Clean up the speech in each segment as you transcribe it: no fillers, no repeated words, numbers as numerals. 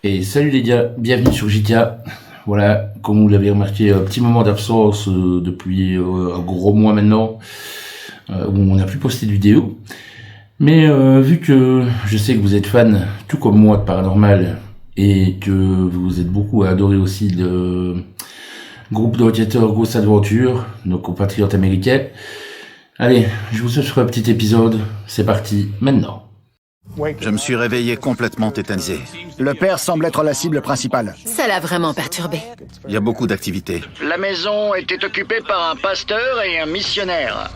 Et salut les gars, bienvenue sur JK. Voilà, comme vous l'avez remarqué, un petit moment d'absence depuis un gros mois maintenant, où on n'a plus posté de vidéo. Mais vu que je sais que vous êtes fan, tout comme moi, de Paranormal, et que vous êtes beaucoup à adorer aussi le groupe d'enquêteurs Ghost Adventure, nos compatriotes américains, allez, je vous offre un petit épisode, c'est parti maintenant. Je me suis réveillé complètement tétanisé. Le père semble être la cible principale. Ça l'a vraiment perturbé. Il y a beaucoup d'activités. La maison était occupée par un pasteur et un missionnaire.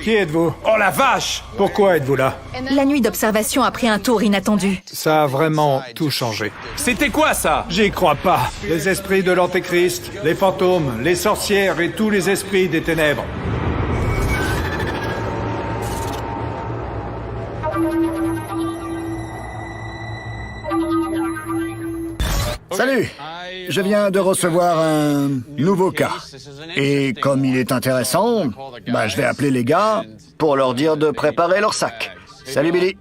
Qui êtes-vous? Oh la vache! Pourquoi êtes-vous là? La nuit d'observation a pris un tour inattendu. Ça a vraiment tout changé. C'était quoi ça? J'y crois pas. Les esprits de l'Antéchrist, les fantômes, les sorcières et tous les esprits des ténèbres. Salut! Je viens de recevoir un nouveau cas. Et comme il est intéressant, je vais appeler les gars pour leur dire de préparer leur sac. Salut Billy.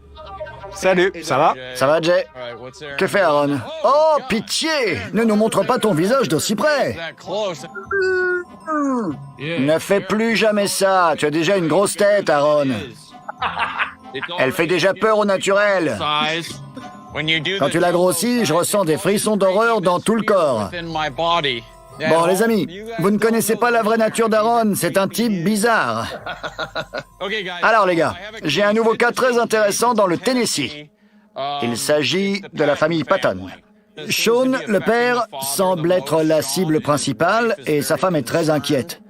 Salut, ça va? Ça va Jay? Que fait Aaron? Oh, pitié! Ne nous montre pas ton visage d'aussi près! Ne fais plus jamais ça, tu as déjà une grosse tête, Aaron. Elle fait déjà peur au naturel. Quand tu l'as grossi, je ressens des frissons d'horreur dans tout le corps. Bon, les amis, vous ne connaissez pas la vraie nature d'Aaron, c'est un type bizarre. Alors, les gars, j'ai un nouveau cas très intéressant dans le Tennessee. Il s'agit de la famille Patton. Sean, le père, semble être la cible principale et sa femme est très inquiète.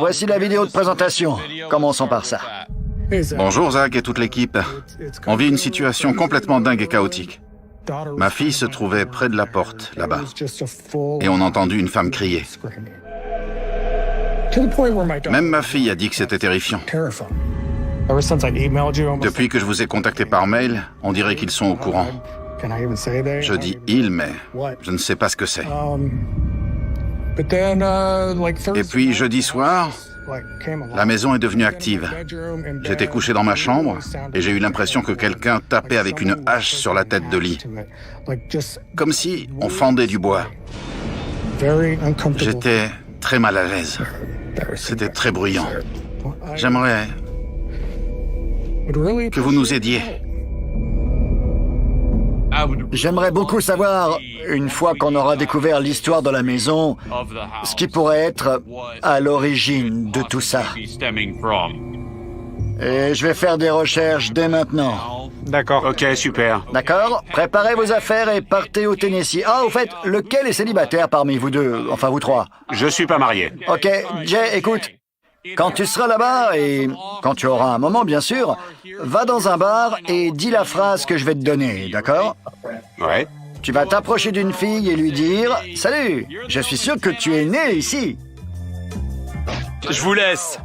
Voici la vidéo de présentation. Commençons par ça. Bonjour Zach et toute l'équipe. On vit une situation complètement dingue et chaotique. Ma fille se trouvait près de la porte, là-bas. Et on a entendu une femme crier. Même ma fille a dit que c'était terrifiant. Depuis que je vous ai contacté par mail, on dirait qu'ils sont au courant. Je dis « ils », mais je ne sais pas ce que c'est. Et puis jeudi soir, la maison est devenue active. J'étais couché dans ma chambre et j'ai eu l'impression que quelqu'un tapait avec une hache sur la tête de Lee. Comme si on fendait du bois. J'étais très mal à l'aise. C'était très bruyant. J'aimerais que vous nous aidiez. J'aimerais beaucoup savoir, une fois qu'on aura découvert l'histoire de la maison, ce qui pourrait être à l'origine de tout ça. Et je vais faire des recherches dès maintenant. D'accord. Ok, super. D'accord? Préparez vos affaires et partez au Tennessee. Ah, au fait, lequel est célibataire parmi vous deux? Enfin, vous trois. Je suis pas marié. Ok, Jay, écoute. Quand tu seras là-bas, et quand tu auras un moment, bien sûr, va dans un bar et dis la phrase que je vais te donner, d'accord? Ouais. Tu vas t'approcher d'une fille et lui dire « Salut, je suis sûr que tu es né ici. Je vous laisse.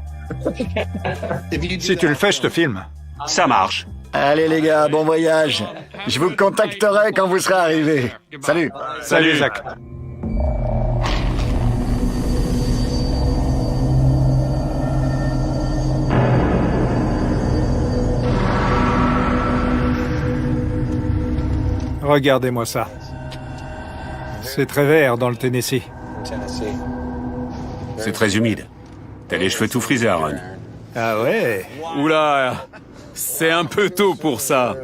Si tu le fais, je te filme. Ça marche. » Allez les gars, bon voyage. Je vous contacterai quand vous serez arrivés. Salut. Salut, Jacques. Regardez-moi ça. C'est très vert dans le Tennessee. C'est très humide. T'as les cheveux tout frisés, Aaron. Ah ouais? Oula, c'est un peu tôt pour ça.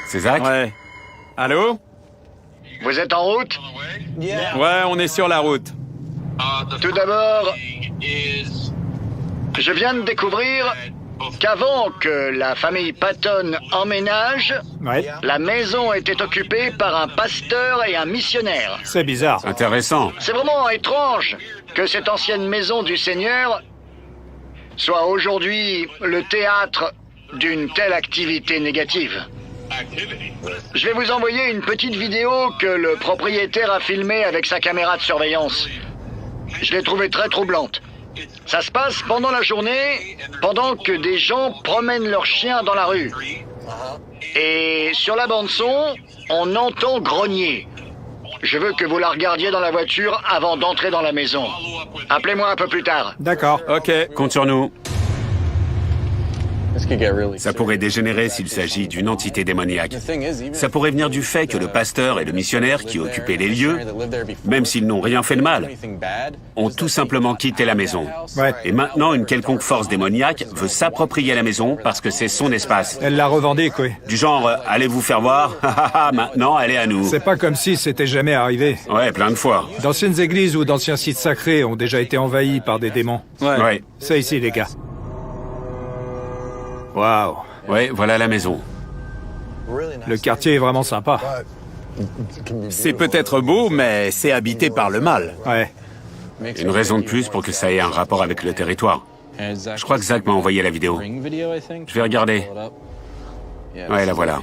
C'est Zach? Ouais. Allô? Vous êtes en route? Ouais, on est sur la route. Tout d'abord, je viens de découvrir qu'avant que la famille Patton emménage, Ouais. la maison était occupée par un pasteur et un missionnaire. C'est bizarre. Intéressant. C'est vraiment étrange que cette ancienne maison du Seigneur soit aujourd'hui le théâtre d'une telle activité négative. Je vais vous envoyer une petite vidéo que le propriétaire a filmée avec sa caméra de surveillance. Je l'ai trouvée très troublante. Ça se passe pendant la journée, pendant que des gens promènent leurs chiens dans la rue. Et sur la bande-son, on entend grogner. Je veux que vous la regardiez dans la voiture avant d'entrer dans la maison. Appelez-moi un peu plus tard. D'accord. Ok. Compte sur nous. Ça pourrait dégénérer s'il s'agit d'une entité démoniaque. Ça pourrait venir du fait que le pasteur et le missionnaire qui occupaient les lieux, même s'ils n'ont rien fait de mal, ont tout simplement quitté la maison. Ouais. Et maintenant, une quelconque force démoniaque veut s'approprier la maison parce que c'est son espace. Elle la revendique, oui. Du genre, allez vous faire voir, maintenant elle est à nous. C'est pas comme si c'était jamais arrivé. Ouais, plein de fois. D'anciennes églises ou d'anciens sites sacrés ont déjà été envahis par des démons. Ouais. C'est ici, les gars. Waouh. Ouais, voilà la maison. Le quartier est vraiment sympa. C'est peut-être beau, mais c'est habité par le mal. Ouais. Une raison de plus pour que ça ait un rapport avec le territoire. Je crois que Zach m'a envoyé la vidéo. Je vais regarder. Ouais, la voilà.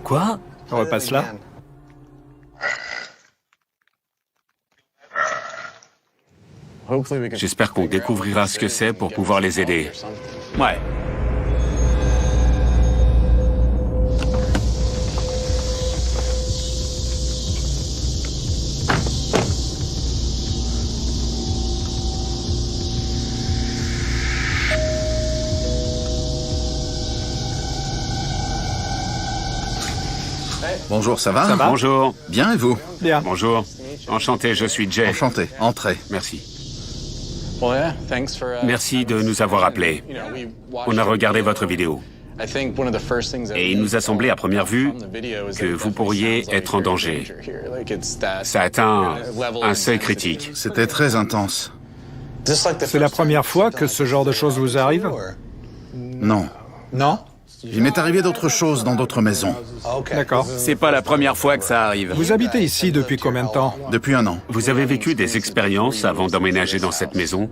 Quoi? On repasse là. J'espère qu'on découvrira ce que c'est pour pouvoir les aider. Ouais. Bonjour, ça va? Bonjour. Bien, et vous? Bien. Bonjour. Enchanté, je suis Jay. Enchanté. Entrez. Merci. Merci de nous avoir appelés. On a regardé votre vidéo. Et il nous a semblé à première vue que vous pourriez être en danger. Ça atteint un seuil critique. C'était très intense. C'est la première fois que ce genre de choses vous arrive? Non. Non? Il m'est arrivé d'autres choses dans d'autres maisons. D'accord. C'est pas la première fois que ça arrive. Vous habitez ici depuis combien de temps? Depuis 1 an. Vous avez vécu des expériences avant d'emménager dans cette maison?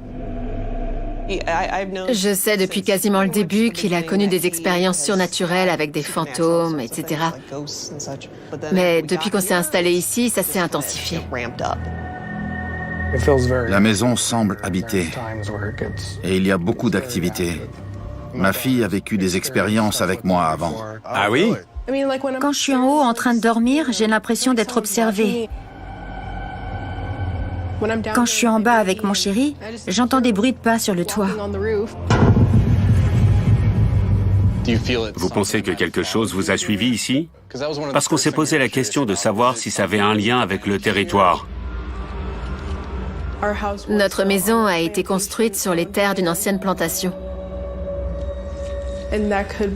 Je sais depuis quasiment le début qu'il a connu des expériences surnaturelles avec des fantômes, etc. Mais depuis qu'on s'est installé ici, ça s'est intensifié. La maison semble habitée. Et il y a beaucoup d'activités. Ma fille a vécu des expériences avec moi avant. Ah oui? Quand je suis en haut en train de dormir, j'ai l'impression d'être observée. Quand je suis en bas avec mon chéri, j'entends des bruits de pas sur le toit. Vous pensez que quelque chose vous a suivi ici? Parce qu'on s'est posé la question de savoir si ça avait un lien avec le territoire. Notre maison a été construite sur les terres d'une ancienne plantation.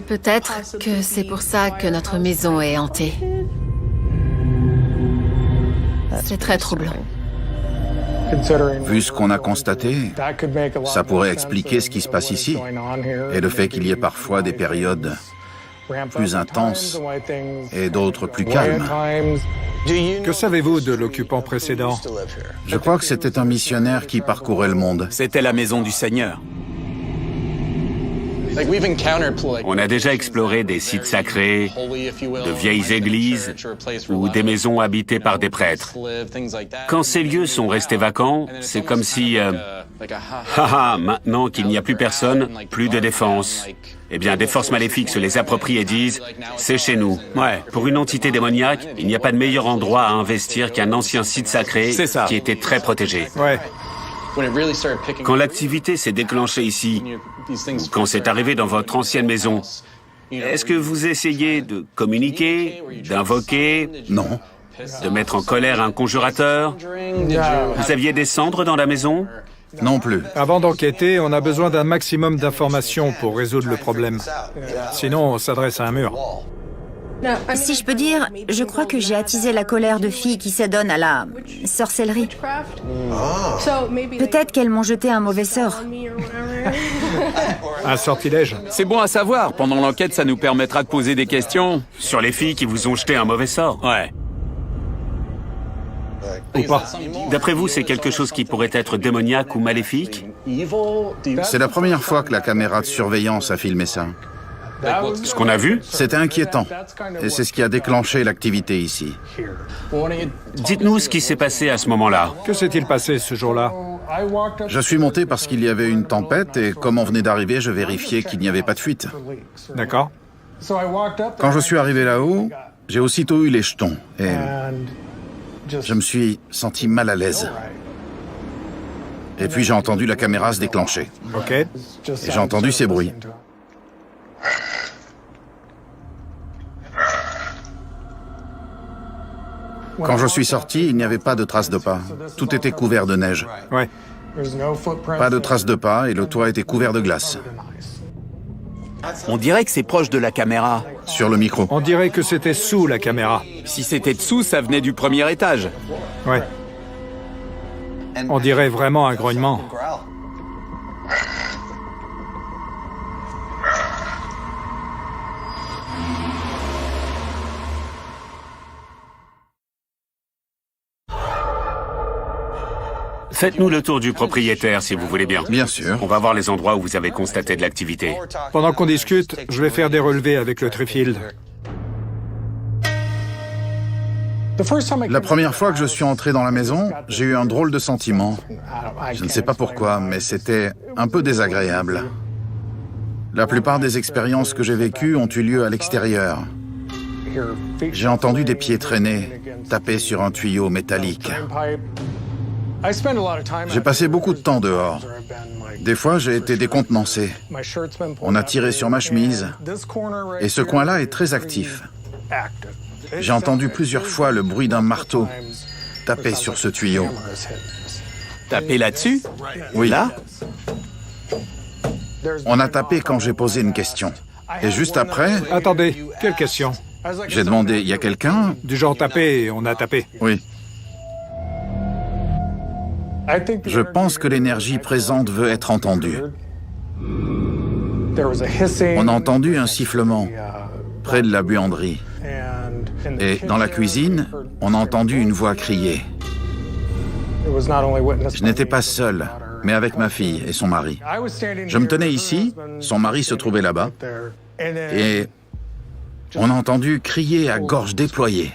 Peut-être que c'est pour ça que notre maison est hantée. C'est très troublant. Vu ce qu'on a constaté, ça pourrait expliquer ce qui se passe ici. Et le fait qu'il y ait parfois des périodes plus intenses et d'autres plus calmes. Que savez-vous de l'occupant précédent? Je crois que c'était un missionnaire qui parcourait le monde. C'était la maison du Seigneur. On a déjà exploré des sites sacrés, de vieilles églises ou des maisons habitées par des prêtres. Quand ces lieux sont restés vacants, c'est comme si... maintenant qu'il n'y a plus personne, plus de défense. Eh bien, des forces maléfiques se les approprient et disent « c'est chez nous ». Ouais. Pour une entité démoniaque, il n'y a pas de meilleur endroit à investir qu'un ancien site sacré qui était très protégé. Ouais. Quand l'activité s'est déclenchée ici, quand c'est arrivé dans votre ancienne maison, est-ce que vous essayez de communiquer, d'invoquer, Non. de mettre en colère un conjurateur? Vous aviez des cendres dans la maison? Non plus. Avant d'enquêter, on a besoin d'un maximum d'informations pour résoudre le problème. Sinon, on s'adresse à un mur. Si je peux dire, je crois que j'ai attisé la colère de filles qui s'adonnent à la sorcellerie. Peut-être qu'elles m'ont jeté un mauvais sort. Un sortilège. C'est bon à savoir. Pendant l'enquête, ça nous permettra de poser des questions. Sur les filles qui vous ont jeté un mauvais sort? Ouais. Ou pas. D'après vous, c'est quelque chose qui pourrait être démoniaque ou maléfique? C'est la première fois que la caméra de surveillance a filmé ça. Ce qu'on a vu? C'était inquiétant. Et c'est ce qui a déclenché l'activité ici. Dites-nous ce qui s'est passé à ce moment-là. Que s'est-il passé ce jour-là? Je suis monté parce qu'il y avait une tempête et comme on venait d'arriver, je vérifiais qu'il n'y avait pas de fuite. D'accord. Quand je suis arrivé là-haut, j'ai aussitôt eu les jetons et je me suis senti mal à l'aise. Et puis j'ai entendu la caméra se déclencher. Ok. Et j'ai entendu ces bruits. Quand je suis sorti, il n'y avait pas de traces de pas. Tout était couvert de neige. Ouais. Pas de traces de pas et le toit était couvert de glace. On dirait que c'est proche de la caméra. Sur le micro. On dirait que c'était sous la caméra. Si c'était dessous, ça venait du premier étage. Ouais. On dirait vraiment un grognement. Faites-nous le tour du propriétaire, si vous voulez bien. Bien sûr. On va voir les endroits où vous avez constaté de l'activité. Pendant qu'on discute, je vais faire des relevés avec le Trifield. La première fois que je suis entré dans la maison, j'ai eu un drôle de sentiment. Je ne sais pas pourquoi, mais c'était un peu désagréable. La plupart des expériences que j'ai vécues ont eu lieu à l'extérieur. J'ai entendu des pieds traîner, taper sur un tuyau métallique. J'ai passé beaucoup de temps dehors. Des fois, j'ai été décontenancé. On a tiré sur ma chemise, et ce coin-là est très actif. J'ai entendu plusieurs fois le bruit d'un marteau taper sur ce tuyau. Taper là-dessus? Oui. Là? On a tapé quand j'ai posé une question. Et juste après, Attendez, quelle question? j'ai demandé, il y a quelqu'un? Du genre taper, on a tapé. Oui. Je pense que l'énergie présente veut être entendue. On a entendu un sifflement près de la buanderie. Et dans la cuisine, on a entendu une voix crier. Je n'étais pas seul, mais avec ma fille et son mari. Je me tenais ici, son mari se trouvait là-bas, et on a entendu crier à gorge déployée.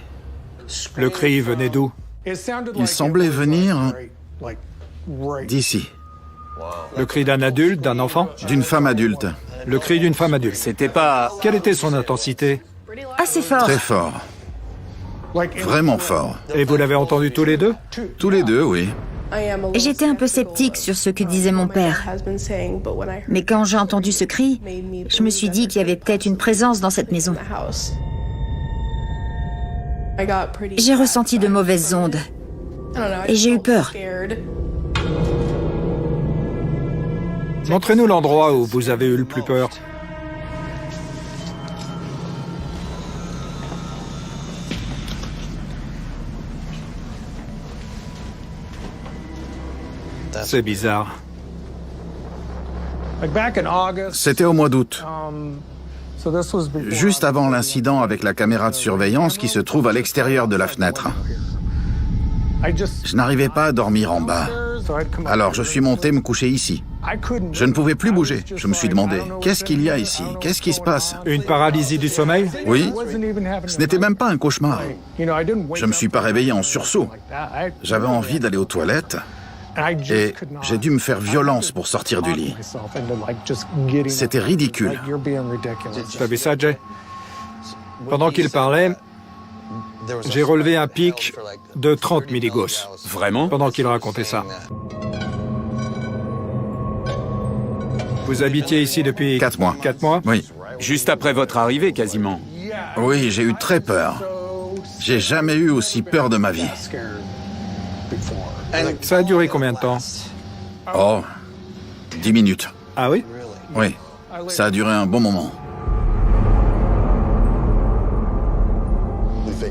Le cri venait d'où? Il semblait venir d'ici, Le cri d'un adulte, d'un enfant? d'une femme adulte, Le cri d'une femme adulte. C'était pas... Quelle était son intensité? Assez fort. très fort, vraiment fort. Et vous l'avez entendu tous les deux? Tous les deux, oui. J'étais un peu sceptique sur ce que disait mon père. Mais quand j'ai entendu ce cri, je me suis dit qu'il y avait peut-être une présence dans cette maison. J'ai ressenti de mauvaises ondes. Et j'ai eu peur. Montrez-nous l'endroit où vous avez eu le plus peur. C'est bizarre. C'était au mois d'août, juste avant l'incident avec la caméra de surveillance qui se trouve à l'extérieur de la fenêtre. Je n'arrivais pas à dormir en bas. Alors je suis monté me coucher ici. Je ne pouvais plus bouger. Je me suis demandé, qu'est-ce qu'il y a ici? Qu'est-ce qui se passe? Une paralysie du sommeil? Oui, ce n'était même pas un cauchemar. Je me suis pas réveillé en sursaut. J'avais envie d'aller aux toilettes et j'ai dû me faire violence pour sortir du lit. C'était ridicule. T'as vu ça, Jay? Pendant qu'il parlait, j'ai relevé un pic de 30 milligauss. Vraiment? Pendant qu'il racontait ça. Vous habitiez ici depuis... 4 mois. 4 mois? Oui. Juste après votre arrivée, quasiment. Oui, j'ai eu très peur. J'ai jamais eu aussi peur de ma vie. Ça a duré combien de temps? Oh, 10 minutes. Ah oui? Oui, ça a duré un bon moment.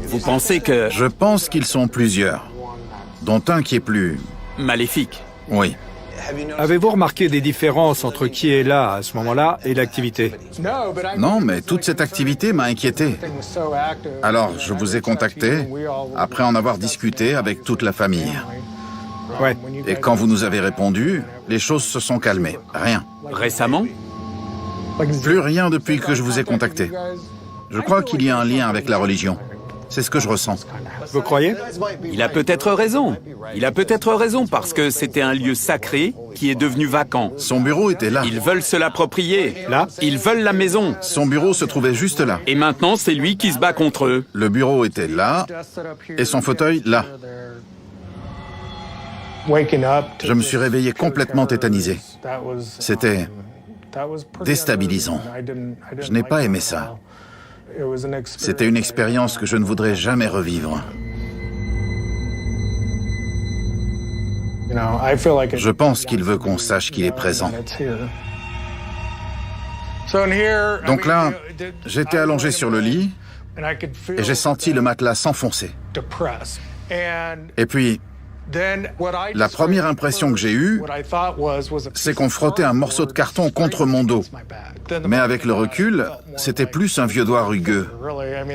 Vous pensez que... Je pense qu'ils sont plusieurs, dont un qui est plus... Maléfique. Oui. Avez-vous remarqué des différences entre qui est là à ce moment-là et l'activité? Non, mais toute cette activité m'a inquiété. Alors, je vous ai contacté, après en avoir discuté avec toute la famille. Ouais. Et quand vous nous avez répondu, les choses se sont calmées. Rien. Récemment? Plus rien depuis que je vous ai contacté. Je crois qu'il y a un lien avec la religion. C'est ce que je ressens. Vous croyez? Il a peut-être raison. Il a peut-être raison parce que c'était un lieu sacré qui est devenu vacant. Son bureau était là. Ils veulent se l'approprier. Là? Ils veulent la maison. Son bureau se trouvait juste là. Et maintenant, c'est lui qui se bat contre eux. Le bureau était là et son fauteuil là. Je me suis réveillé complètement tétanisé. C'était déstabilisant. Je n'ai pas aimé ça. C'était une expérience que je ne voudrais jamais revivre. Je pense qu'il veut qu'on sache qu'il est présent. Donc là, j'étais allongé sur le lit et j'ai senti le matelas s'enfoncer. Et puis, la première impression que j'ai eue, c'est qu'on frottait un morceau de carton contre mon dos. Mais avec le recul, c'était plus un vieux doigt rugueux.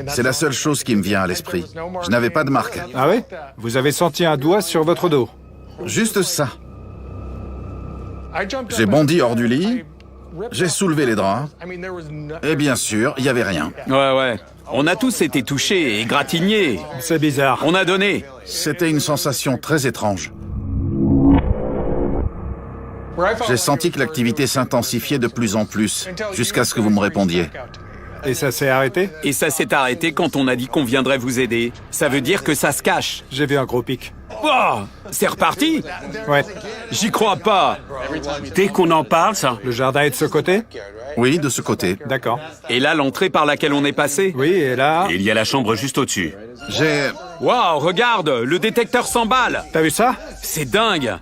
C'est la seule chose qui me vient à l'esprit. Je n'avais pas de marque. Ah oui? Vous avez senti un doigt sur votre dos? Juste ça. J'ai bondi hors du lit, j'ai soulevé les draps, et bien sûr, il n'y avait rien. Ouais. On a tous été touchés et égratignés. C'est bizarre. On a donné. C'était une sensation très étrange. J'ai senti que l'activité s'intensifiait de plus en plus, jusqu'à ce que vous me répondiez. Et ça s'est arrêté? Et ça s'est arrêté quand on a dit qu'on viendrait vous aider. Ça veut dire que ça se cache. J'ai vu un gros pic. Oh, c'est reparti? Ouais. J'y crois pas. Dès qu'on en parle, ça... Le jardin est de ce côté? Oui, de ce côté. D'accord. Et là, l'entrée par laquelle on est passé? Oui, et là... Il y a la chambre juste au-dessus. J'ai... Waouh, regarde, le détecteur s'emballe. T'as vu ça? C'est dingue.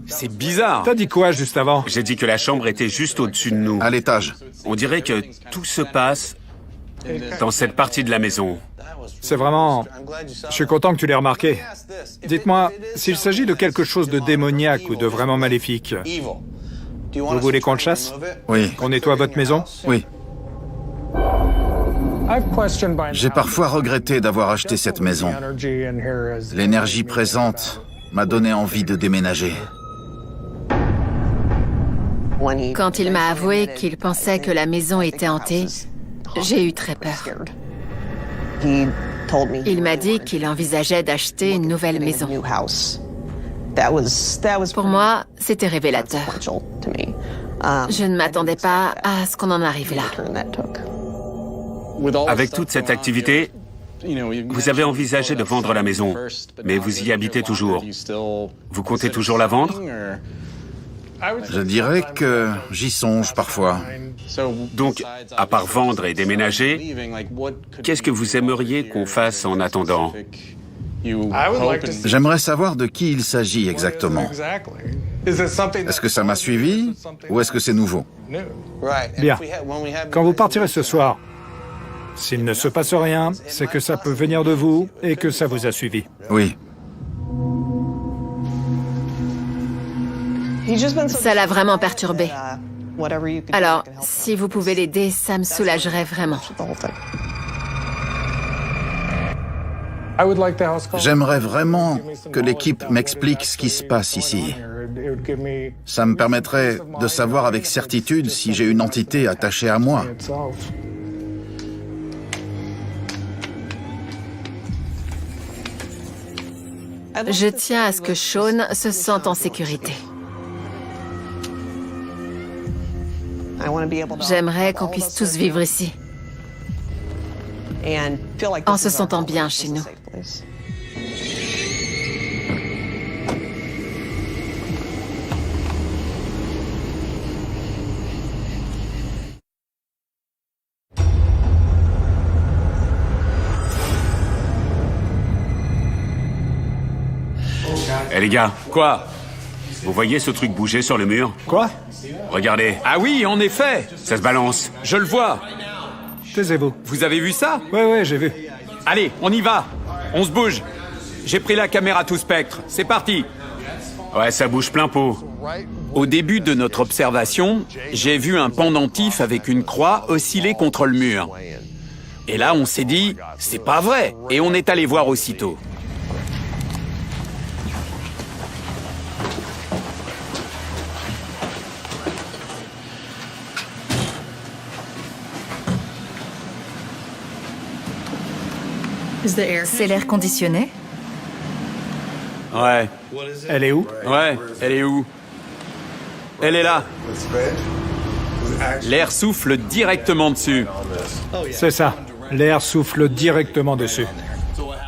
C'est bizarre. T'as dit quoi juste avant? J'ai dit que la chambre était juste au-dessus de nous. à l'étage. On dirait que tout se passe dans cette partie de la maison. C'est vraiment... Je suis content que tu l'aies remarqué. Dites-moi, s'il s'agit de quelque chose de démoniaque ou de vraiment maléfique, vous voulez qu'on le chasse? Oui, Qu'on nettoie votre maison? oui. J'ai parfois regretté d'avoir acheté cette maison. L'énergie présente m'a donné envie de déménager. Quand il m'a avoué qu'il pensait que la maison était hantée, j'ai eu très peur. Il m'a dit qu'il envisageait d'acheter une nouvelle maison. Pour moi, c'était révélateur. Je ne m'attendais pas à ce qu'on en arrive là. Avec toute cette activité, vous avez envisagé de vendre la maison, mais vous y habitez toujours. Vous comptez toujours la vendre? Je dirais que j'y songe parfois. Donc, à part vendre et déménager, qu'est-ce que vous aimeriez qu'on fasse en attendant? J'aimerais savoir de qui il s'agit exactement. Est-ce que ça m'a suivi ou est-ce que c'est nouveau? Bien. Quand vous partirez ce soir, s'il ne se passe rien, c'est que ça peut venir de vous et que ça vous a suivi. Oui. Ça l'a vraiment perturbé. Alors, si vous pouvez l'aider, ça me soulagerait vraiment. J'aimerais vraiment que l'équipe m'explique ce qui se passe ici. Ça me permettrait de savoir avec certitude si j'ai une entité attachée à moi. Je tiens à ce que Sean se sente en sécurité. J'aimerais qu'on puisse tous vivre ici, en se sentant bien chez nous. Eh les gars, Quoi? vous voyez ce truc bouger sur le mur? Quoi? Regardez, Ah oui, en effet. ça se balance. Je le vois. Taisez-vous. Vous avez vu ça? Ouais, j'ai vu. Allez, on y va. On se bouge. J'ai pris la caméra tout spectre. C'est parti. Ouais, ça bouge plein pot. Au début de notre observation, j'ai vu un pendentif avec une croix osciller contre le mur. Et là, on s'est dit, c'est pas vrai. Et on est allé voir aussitôt. C'est l'air conditionné? Ouais. Elle est où? Ouais, elle est où? Elle est là. L'air souffle directement dessus. C'est ça. L'air souffle directement dessus.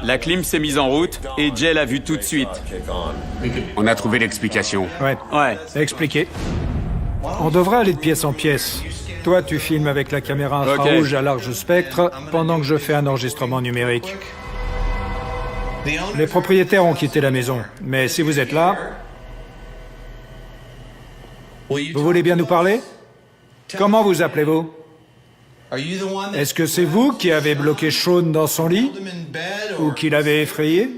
La clim s'est mise en route et Jay l'a vu tout de suite. On a trouvé l'explication. Ouais. Ouais. Expliquez. On devrait aller de pièce en pièce. Toi, tu filmes avec la caméra infrarouge à large spectre pendant que je fais un enregistrement numérique. Les propriétaires ont quitté la maison, mais si vous êtes là... Vous voulez bien nous parler? Comment vous appelez-vous? Est-ce que c'est vous qui avez bloqué Sean dans son lit? Ou qui l'avez effrayé?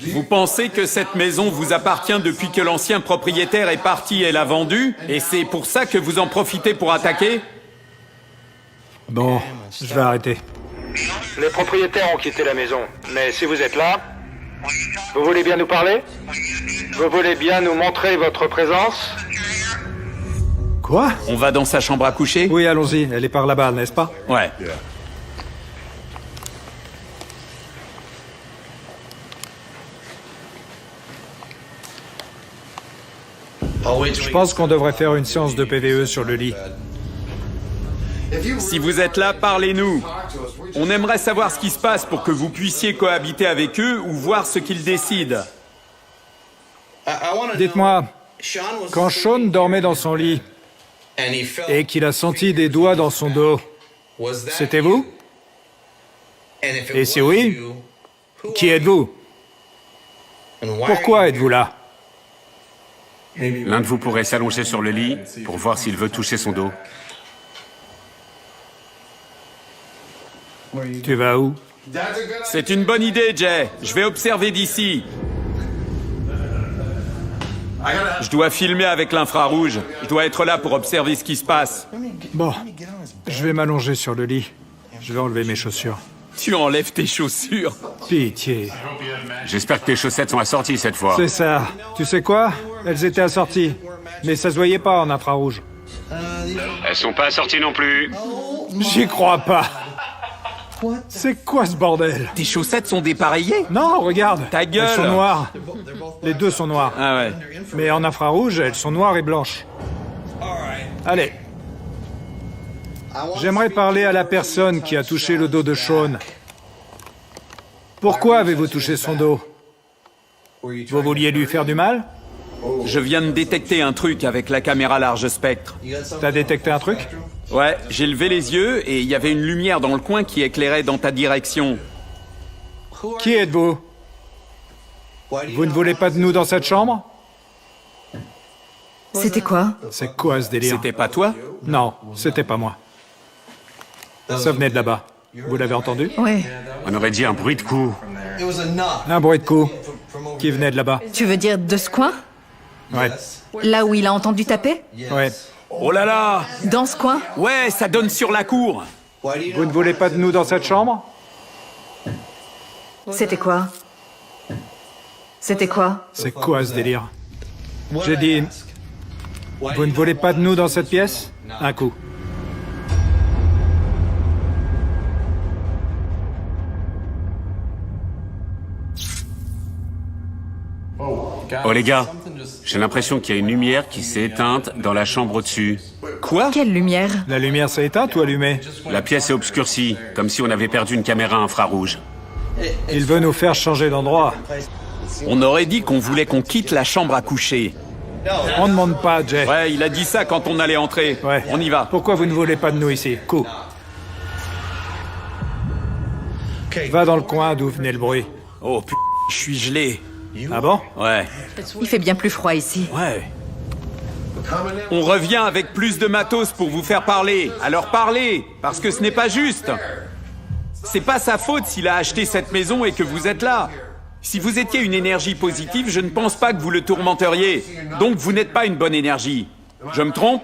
Vous pensez que cette maison vous appartient depuis que l'ancien propriétaire est parti et l'a vendue? Et c'est pour ça que vous en profitez pour attaquer? Bon, je vais arrêter. Les propriétaires ont quitté la maison, mais si vous êtes là, vous voulez bien nous parler? Vous voulez bien nous montrer votre présence? Quoi? On va dans sa chambre à coucher? Oui, allons-y, elle est par là-bas, n'est-ce pas? Ouais. Je pense qu'on devrait faire une séance de PVE sur le lit. Si vous êtes là, parlez-nous. On aimerait savoir ce qui se passe pour que vous puissiez cohabiter avec eux ou voir ce qu'ils décident. Dites-moi, quand Sean dormait dans son lit et qu'il a senti des doigts dans son dos, c'était vous? Et si oui, qui êtes-vous? Pourquoi êtes-vous là? L'un de vous pourrait s'allonger sur le lit pour voir s'il veut toucher son dos. Tu vas où? C'est une bonne idée, Jay. Je vais observer d'ici. Je dois filmer avec l'infrarouge. Je dois être là pour observer ce qui se passe. Bon, je vais m'allonger sur le lit. Je vais enlever mes chaussures. Tu enlèves tes chaussures. Pitié. J'espère que tes chaussettes sont assorties cette fois. C'est ça. Tu sais quoi? Elles étaient assorties. Mais ça se voyait pas en infrarouge. Elles sont pas assorties non plus. J'y crois pas. C'est quoi ce bordel? Tes chaussettes sont dépareillées? Non, regarde. Ta gueule. Elles sont noires. Les deux sont noires. Ah ouais. Mais en infrarouge, elles sont noires et blanches. Allez. J'aimerais parler à la personne qui a touché le dos de Sean. Pourquoi avez-vous touché son dos? Vous vouliez lui faire du mal? Je viens de détecter un truc avec la caméra large spectre. T'as détecté un truc? Ouais, j'ai levé les yeux et il y avait une lumière dans le coin qui éclairait dans ta direction. Qui êtes-vous? Vous ne voulez pas de nous dans cette chambre? C'était quoi? C'est quoi ce délire? C'était pas toi? Non, c'était pas moi. Ça venait de là-bas. Vous l'avez entendu? Oui. On aurait dit un bruit de coups. Un bruit de coups qui venait de là-bas. Tu veux dire de ce coin? Ouais, Là où il a entendu taper? ouais. Oh là là! Dans ce coin? Ouais, ça donne sur la cour. Vous ne voulez pas de nous dans cette chambre? C'était quoi? C'était quoi? C'est quoi ce délire? J'ai dit... Vous ne voulez pas de nous dans cette pièce? Un coup. Oh les gars, j'ai l'impression qu'il y a une lumière qui s'est éteinte dans la chambre au-dessus. Quoi? Quelle lumière? La lumière s'est éteinte ou allumée? La pièce est obscurcie, comme si on avait perdu une caméra infrarouge. Il veut nous faire changer d'endroit. On aurait dit qu'on voulait qu'on quitte la chambre à coucher. On ne demande pas, Jay. Ouais, il a dit ça quand on allait entrer. Ouais. On y va. Pourquoi vous ne voulez pas de nous ici? Coup. Va dans le coin d'où venait le bruit. Oh putain, je suis gelé. Ah bon? Ouais. Il fait bien plus froid ici. Ouais. On revient avec plus de matos pour vous faire parler. Alors parlez, parce que ce n'est pas juste. C'est pas sa faute s'il a acheté cette maison et que vous êtes là. Si vous étiez une énergie positive, je ne pense pas que vous le tourmenteriez. Donc vous n'êtes pas une bonne énergie. Je me trompe?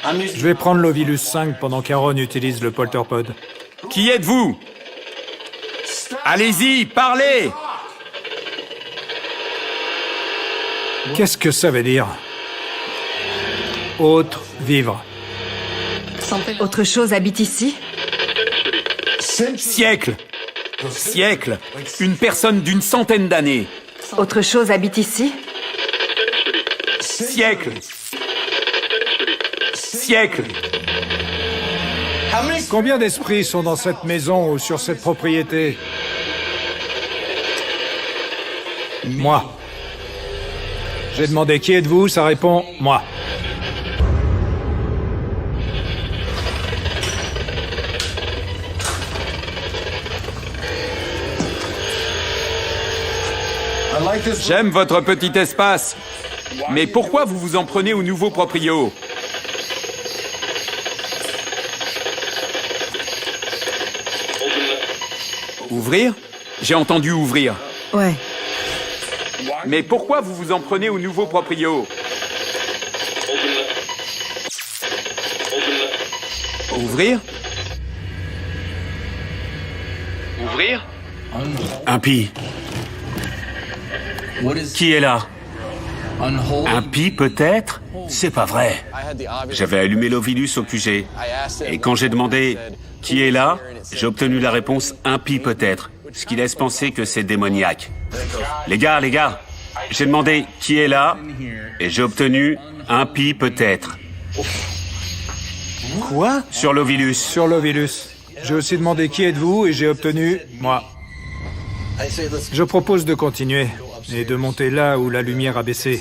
Je vais prendre l'Ovilus 5 pendant qu'Aaron utilise le polterpod. Qui êtes-vous? Allez-y, parlez! Qu'est-ce que ça veut dire? Autre, vivre. Autre chose habite ici? Siècle. Siècle. Une personne d'une centaine d'années. Autre chose habite ici? Siècle. Siècle. Combien d'esprits sont dans cette maison ou sur cette propriété? Moi. J'ai demandé qui êtes-vous, ça répond moi. J'aime votre petit espace. Mais pourquoi vous vous en prenez au nouveau proprio? Ouvrir? J'ai entendu ouvrir. Ouais. Mais pourquoi vous vous en prenez au nouveau proprio? Ouvrir? Ouvrir? Impie. Qui est là? Impie, peut-être? C'est pas vrai. J'avais allumé l'Ovilus au QG. Et quand j'ai demandé « Qui est là ?», j'ai obtenu la réponse « Impie, peut-être », ce qui laisse penser que c'est démoniaque. Les gars, j'ai demandé « Qui est là ?», et j'ai obtenu « Impie, peut-être ». Quoi? Sur l'Ovilus. Sur l'Ovilus. J'ai aussi demandé qui êtes-vous et j'ai obtenu moi. Je propose de continuer et de monter là où la lumière a baissé,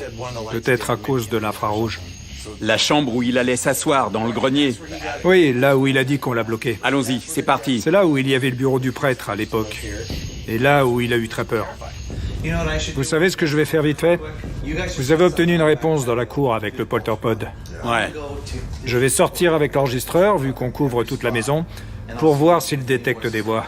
peut-être à cause de l'infrarouge. La chambre où il allait s'asseoir, dans le grenier. Oui, là où il a dit qu'on l'a bloqué. Allons-y, c'est parti. C'est là où il y avait le bureau du prêtre à l'époque. Et là où il a eu très peur. Vous savez ce que je vais faire vite fait? Vous avez obtenu une réponse dans la cour avec le polterpod. Ouais. Je vais sortir avec l'enregistreur, vu qu'on couvre toute la maison, pour voir s'il détecte des voix.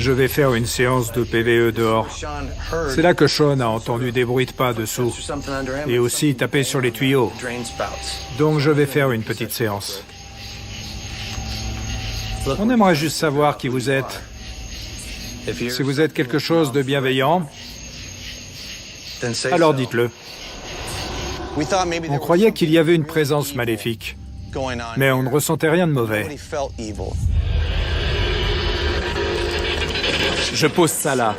Je vais faire une séance de PVE dehors. C'est là que Sean a entendu des bruits de pas dessous. Et aussi taper sur les tuyaux. Donc je vais faire une petite séance. On aimerait juste savoir qui vous êtes. Si vous êtes quelque chose de bienveillant, alors dites-le. On croyait qu'il y avait une présence maléfique. Mais on ne ressentait rien de mauvais. Je pose ça là.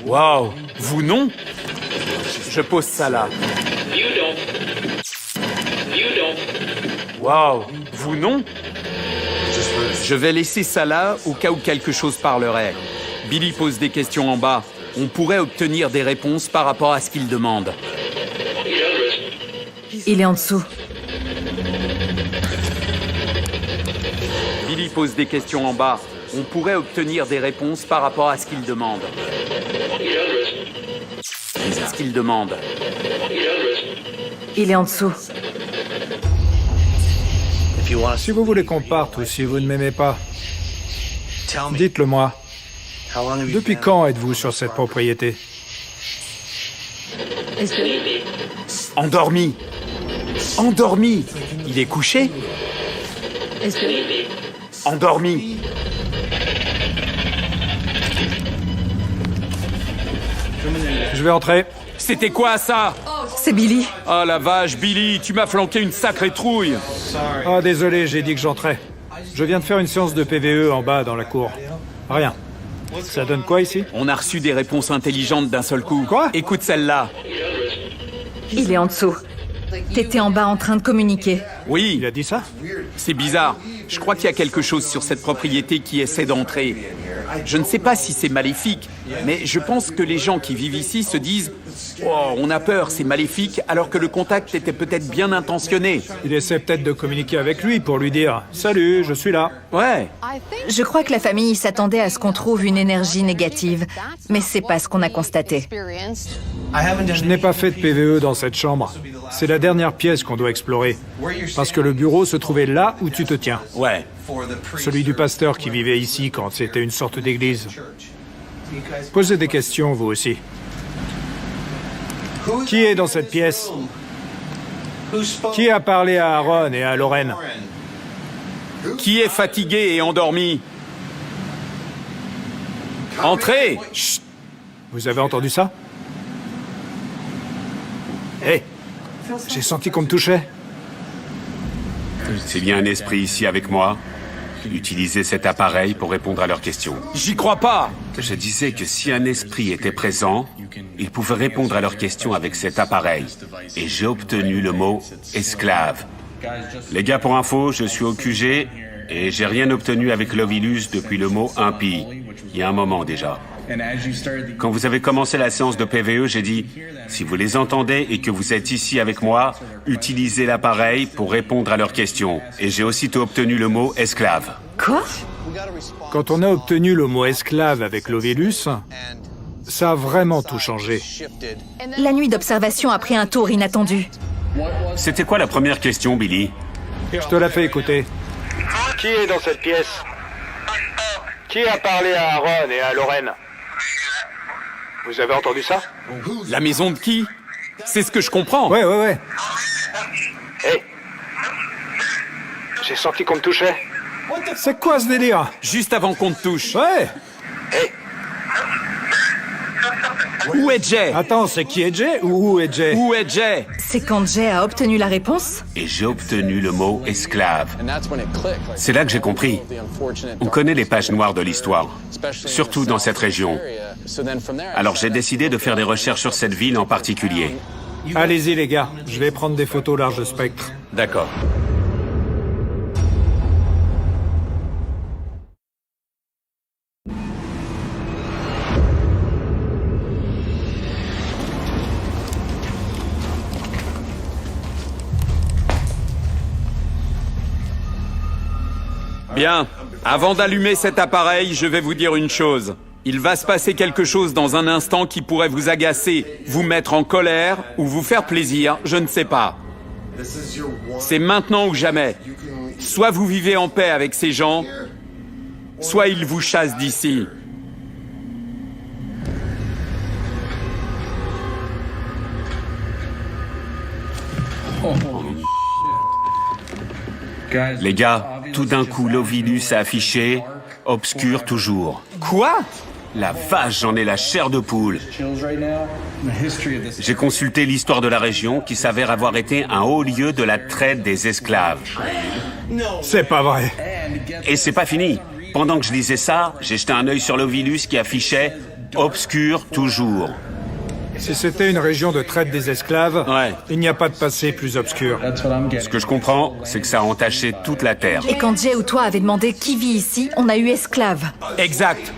Waouh, vous non? Je pose ça là. Waouh, vous non? Je vais laisser ça là au cas où quelque chose parlerait. Billy pose des questions en bas. On pourrait obtenir des réponses par rapport à ce qu'il demande. Il est en dessous. Billy pose des questions en bas. On pourrait obtenir des réponses par rapport à ce qu'il demande. Ce qu'il demande. Il est en dessous. Si vous voulez qu'on parte ou si vous ne m'aimez pas, dites-le moi. Depuis quand êtes-vous sur cette propriété? Endormi. Endormi. Il est couché? Endormi. Je vais entrer. C'était quoi ça? C'est Billy. Ah la vache, Billy, tu m'as flanqué une sacrée trouille. Ah désolé, j'ai dit que j'entrais. Je viens de faire une séance de PVE en bas dans la cour. Rien. Ça donne quoi ici? On a reçu des réponses intelligentes d'un seul coup. Quoi? Écoute celle-là. Il est en dessous. T'étais en bas en train de communiquer. Oui. Il a dit ça? C'est bizarre. Je crois qu'il y a quelque chose sur cette propriété qui essaie d'entrer. Je ne sais pas si c'est maléfique, mais je pense que les gens qui vivent ici se disent « Oh, on a peur, c'est maléfique », alors que le contact était peut-être bien intentionné. Il essaie peut-être de communiquer avec lui pour lui dire « Salut, je suis là ». Ouais. Je crois que la famille s'attendait à ce qu'on trouve une énergie négative, mais c'est pas ce qu'on a constaté. Je n'ai pas fait de PVE dans cette chambre. C'est la dernière pièce qu'on doit explorer. Parce que le bureau se trouvait là où tu te tiens. Ouais. Celui du pasteur qui vivait ici quand c'était une sorte d'église. Posez des questions, vous aussi. Qui est dans cette pièce? Qui a parlé à Aaron et à Lorraine? Qui est fatigué et endormi? Entrez! Chut! Vous avez entendu ça? Hé! J'ai senti qu'on me touchait. S'il y a un esprit ici avec moi, utilisez cet appareil pour répondre à leurs questions. J'y crois pas! Je disais que si un esprit était présent, il pouvait répondre à leurs questions avec cet appareil. Et j'ai obtenu le mot « esclave ». Les gars, pour info, je suis au QG et j'ai rien obtenu avec l'Ovilus depuis le mot « impie ». Il y a un moment déjà. Quand vous avez commencé la séance de PVE, j'ai dit « Si vous les entendez et que vous êtes ici avec moi, utilisez l'appareil pour répondre à leurs questions. » Et j'ai aussitôt obtenu le mot « esclave ». Quoi? Quand on a obtenu le mot esclave avec l'Ovilus, ça a vraiment tout changé. La nuit d'observation a pris un tour inattendu. C'était quoi la première question, Billy? Je te la fais écouter. Qui est dans cette pièce? Qui a parlé à Aaron et à Lorraine? Vous avez entendu ça? La maison de qui? C'est ce que je comprends. Ouais. Hé! J'ai senti qu'on me touchait. C'est quoi ce délire? Juste avant qu'on te touche. Ouais! Hé! Où est Jay? Attends, c'est qui est Jay ou où est Jay? Où est Jay? C'est quand Jay a obtenu la réponse? Et j'ai obtenu le mot « esclave ». C'est là que j'ai compris. On connaît les pages noires de l'histoire, surtout dans cette région. Alors j'ai décidé de faire des recherches sur cette ville en particulier. Allez-y les gars, je vais prendre des photos large spectre. D'accord. Bien. Avant d'allumer cet appareil, je vais vous dire une chose. Il va se passer quelque chose dans un instant qui pourrait vous agacer, vous mettre en colère ou vous faire plaisir, je ne sais pas. C'est maintenant ou jamais. Soit vous vivez en paix avec ces gens, soit ils vous chassent d'ici. Les gars, tout d'un coup, l'Ovilus a affiché « Obscur toujours Quoi? » La vache, j'en ai la chair de poule. J'ai consulté l'histoire de la région qui s'avère avoir été un haut lieu de la traite des esclaves. C'est pas vrai. Et c'est pas fini. Pendant que je lisais ça, j'ai jeté un œil sur l'Ovilus qui affichait « Obscur toujours ». Si c'était une région de traite des esclaves, Ouais. il n'y a pas de passé plus obscur. Ce que je comprends, c'est que ça a entaché toute la terre. Et quand Jay ou toi avez demandé qui vit ici, on a eu esclave. Exact.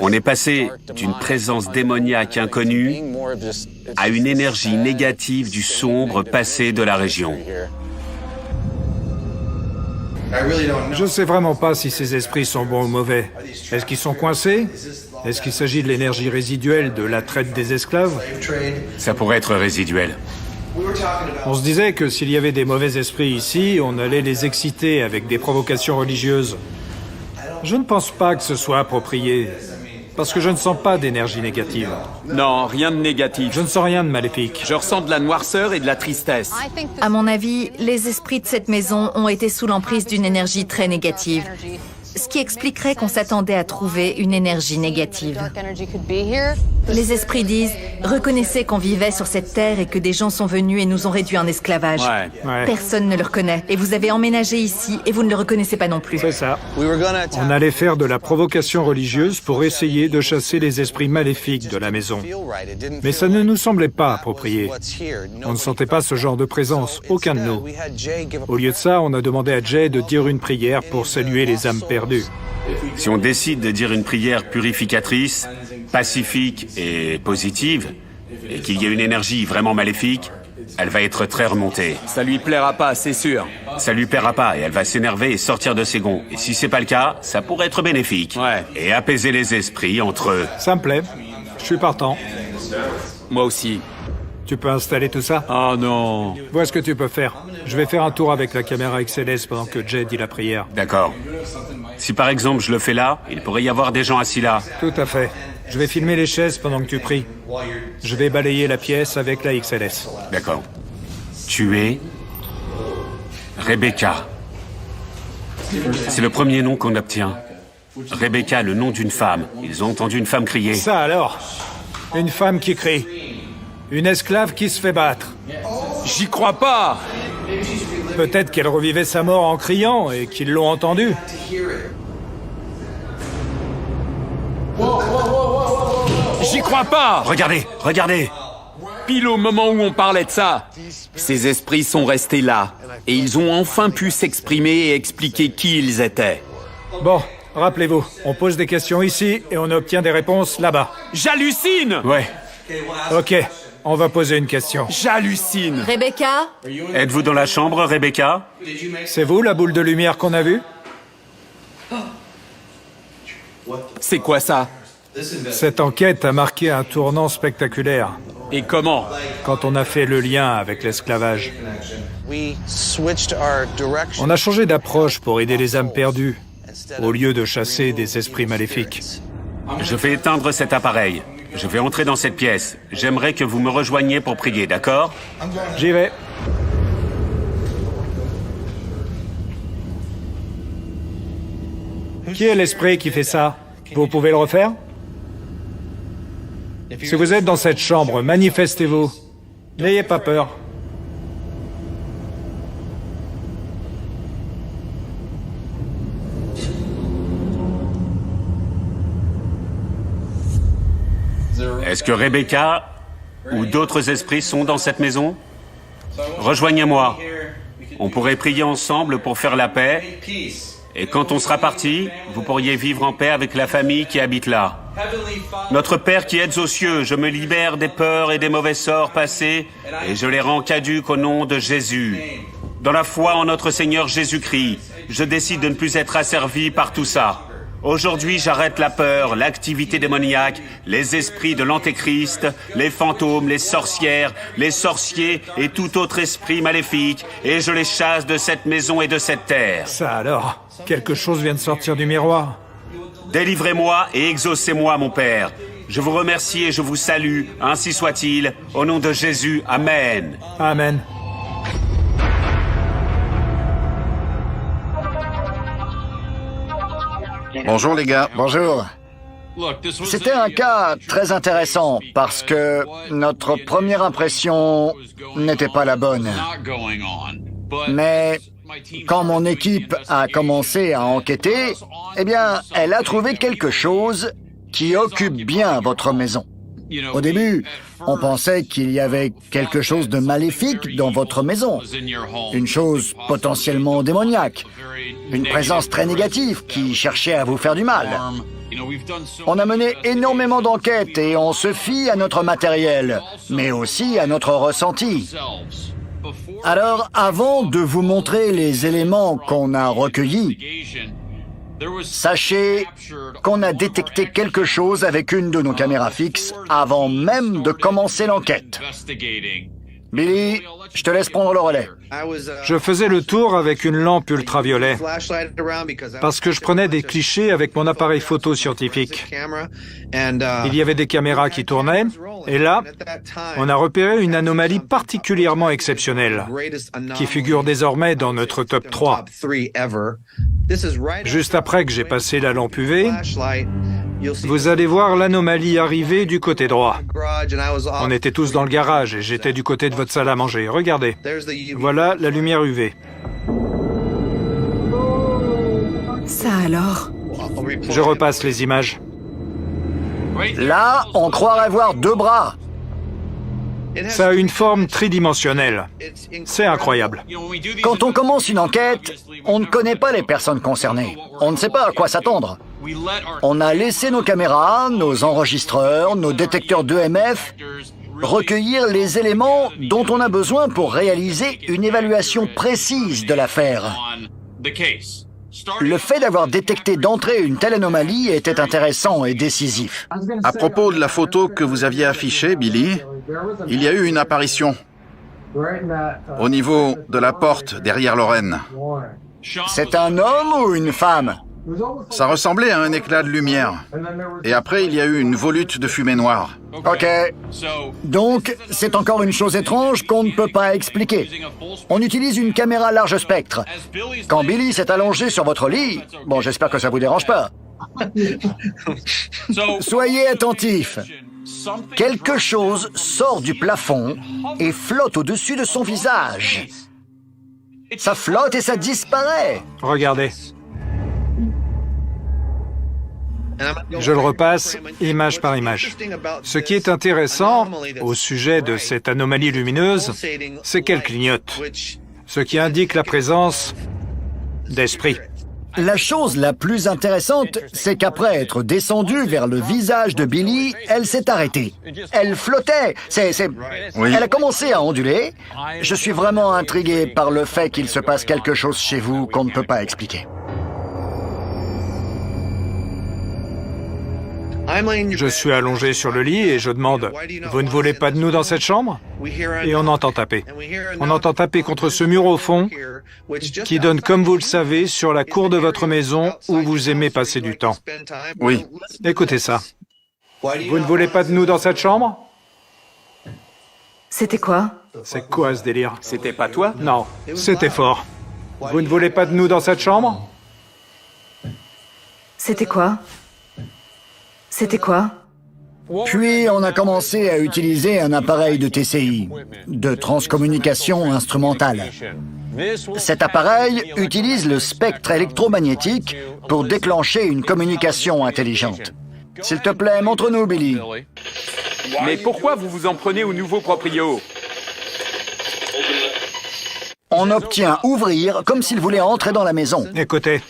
On est passé d'une présence démoniaque inconnue à une énergie négative du sombre passé de la région. Je sais vraiment pas si ces esprits sont bons ou mauvais. Est-ce qu'ils sont coincés? Est-ce qu'il s'agit de l'énergie résiduelle de la traite des esclaves? Ça pourrait être résiduel. On se disait que s'il y avait des mauvais esprits ici, on allait les exciter avec des provocations religieuses. Je ne pense pas que ce soit approprié, parce que je ne sens pas d'énergie négative. Non, rien de négatif. Je ne sens rien de maléfique. Je ressens de la noirceur et de la tristesse. À mon avis, les esprits de cette maison ont été sous l'emprise d'une énergie très négative. Ce qui expliquerait qu'on s'attendait à trouver une énergie négative. Les esprits disent « Reconnaissez qu'on vivait sur cette terre et que des gens sont venus et nous ont réduits en esclavage. Ouais. Personne ne le reconnaît. Et vous avez emménagé ici et vous ne le reconnaissez pas non plus. C'est ça. On allait faire de la provocation religieuse pour essayer de chasser les esprits maléfiques de la maison. Mais ça ne nous semblait pas approprié. On ne sentait pas ce genre de présence, aucun de nous. Au lieu de ça, on a demandé à Jay de dire une prière pour saluer les âmes perdues. Si on décide de dire une prière purificatrice, pacifique et positive, et qu'il y ait une énergie vraiment maléfique, elle va être très remontée. Ça lui plaira pas, c'est sûr. Ça lui plaira pas et elle va s'énerver et sortir de ses gonds. Et si c'est pas le cas, ça pourrait être bénéfique. Ouais. Et apaiser les esprits entre eux. Ça me plaît. Je suis partant. Moi aussi. Tu peux installer tout ça? Oh non. Vois ce que tu peux faire. Je vais faire un tour avec la caméra XLS pendant que Jay dit la prière. D'accord. Si par exemple je le fais là, il pourrait y avoir des gens assis là. Tout à fait. Je vais filmer les chaises pendant que tu pries. Je vais balayer la pièce avec la XLS. D'accord. Tu es Rebecca. C'est le premier nom qu'on obtient. Rebecca, le nom d'une femme. Ils ont entendu une femme crier. Ça alors? Une femme qui crie. Une esclave qui se fait battre. J'y crois pas! Peut-être qu'elle revivait sa mort en criant et qu'ils l'ont entendue. J'y crois pas! Regardez, regardez! Pile au moment où on parlait de ça, ces esprits sont restés là. Et ils ont enfin pu s'exprimer et expliquer qui ils étaient. Bon, rappelez-vous, on pose des questions ici et on obtient des réponses là-bas. J'hallucine! Ouais. Ok, on va poser une question. J'hallucine! Rebecca? Êtes-vous dans la chambre, Rebecca? C'est vous la boule de lumière qu'on a vue? C'est quoi ça? Cette enquête a marqué un tournant spectaculaire. Et comment? Quand on a fait le lien avec l'esclavage. On a changé d'approche pour aider les âmes perdues, au lieu de chasser des esprits maléfiques. Je vais éteindre cet appareil. Je vais entrer dans cette pièce. J'aimerais que vous me rejoigniez pour prier, d'accord? J'y vais. Qui est l'esprit qui fait ça? Vous pouvez le refaire? Si vous êtes dans cette chambre, manifestez-vous. N'ayez pas peur. Est-ce que Rebecca ou d'autres esprits sont dans cette maison? Rejoignez-moi. On pourrait prier ensemble pour faire la paix. Et quand on sera parti, vous pourriez vivre en paix avec la famille qui habite là. Notre Père qui êtes aux cieux, je me libère des peurs et des mauvais sorts passés et je les rends caduques au nom de Jésus. Dans la foi en notre Seigneur Jésus-Christ, je décide de ne plus être asservi par tout ça. Aujourd'hui, j'arrête la peur, l'activité démoniaque, les esprits de l'Antéchrist, les fantômes, les sorcières, les sorciers et tout autre esprit maléfique, et je les chasse de cette maison et de cette terre. Ça alors, quelque chose vient de sortir du miroir. Délivrez-moi et exaucez-moi, mon Père. Je vous remercie et je vous salue, ainsi soit-il, au nom de Jésus. Amen. Amen. Bonjour les gars. Bonjour. C'était un cas très intéressant parce que notre première impression n'était pas la bonne. Mais quand mon équipe a commencé à enquêter, eh bien, elle a trouvé quelque chose qui occupe bien votre maison. Au début, on pensait qu'il y avait quelque chose de maléfique dans votre maison, une chose potentiellement démoniaque, une présence très négative qui cherchait à vous faire du mal. On a mené énormément d'enquêtes et on se fie à notre matériel, mais aussi à notre ressenti. Alors, avant de vous montrer les éléments qu'on a recueillis, sachez qu'on a détecté quelque chose avec une de nos caméras fixes avant même de commencer l'enquête. Billy, je te laisse prendre le relais. Je faisais le tour avec une lampe ultraviolet parce que je prenais des clichés avec mon appareil photo scientifique. Il y avait des caméras qui tournaient et là, on a repéré une anomalie particulièrement exceptionnelle qui figure désormais dans notre top 3. Juste après que j'ai passé la lampe UV, vous allez voir l'anomalie arriver du côté droit. On était tous dans le garage et j'étais du côté de votre salle à manger. Regardez. Voilà la lumière UV. Ça alors? Je repasse les images. Là, on croirait voir 2 bras. Ça a une forme tridimensionnelle. C'est incroyable. Quand on commence une enquête, on ne connaît pas les personnes concernées. On ne sait pas à quoi s'attendre. On a laissé nos caméras, nos enregistreurs, nos détecteurs d'EMF recueillir les éléments dont on a besoin pour réaliser une évaluation précise de l'affaire. Le fait d'avoir détecté d'entrée une telle anomalie était intéressant et décisif. À propos de la photo que vous aviez affichée, Billy, il y a eu une apparition au niveau de la porte derrière Lorraine. C'est un homme ou une femme? Ça ressemblait à un éclat de lumière. Et après, il y a eu une volute de fumée noire. Ok. Donc, c'est encore une chose étrange qu'on ne peut pas expliquer. On utilise une caméra large spectre. Quand Billy s'est allongé sur votre lit... Bon, j'espère que ça vous dérange pas. Soyez attentifs. Quelque chose sort du plafond et flotte au-dessus de son visage. Ça flotte et ça disparaît. Regardez. Je le repasse, image par image. Ce qui est intéressant au sujet de cette anomalie lumineuse, c'est qu'elle clignote, ce qui indique la présence d'esprits. La chose la plus intéressante, c'est qu'après être descendue vers le visage de Billy, elle s'est arrêtée. Elle flottait. Oui. Elle a commencé à onduler. Je suis vraiment intrigué par le fait qu'il se passe quelque chose chez vous qu'on ne peut pas expliquer. Je suis allongé sur le lit et je demande « Vous ne voulez pas de nous dans cette chambre ?» Et on entend taper. On entend taper contre ce mur au fond qui donne, comme vous le savez, sur la cour de votre maison où vous aimez passer du temps. Oui. Écoutez ça. Vous ne voulez pas de nous dans cette chambre? C'était quoi? C'est quoi ce délire? C'était pas toi? Non, c'était fort. Vous ne voulez pas de nous dans cette chambre? C'était quoi? C'était quoi? Puis on a commencé à utiliser un appareil de TCI, de transcommunication instrumentale. Cet appareil utilise le spectre électromagnétique pour déclencher une communication intelligente. S'il te plaît, montre-nous, Billy. Mais pourquoi vous vous en prenez au nouveau proprio? On obtient ouvrir comme s'il voulait entrer dans la maison. Écoutez.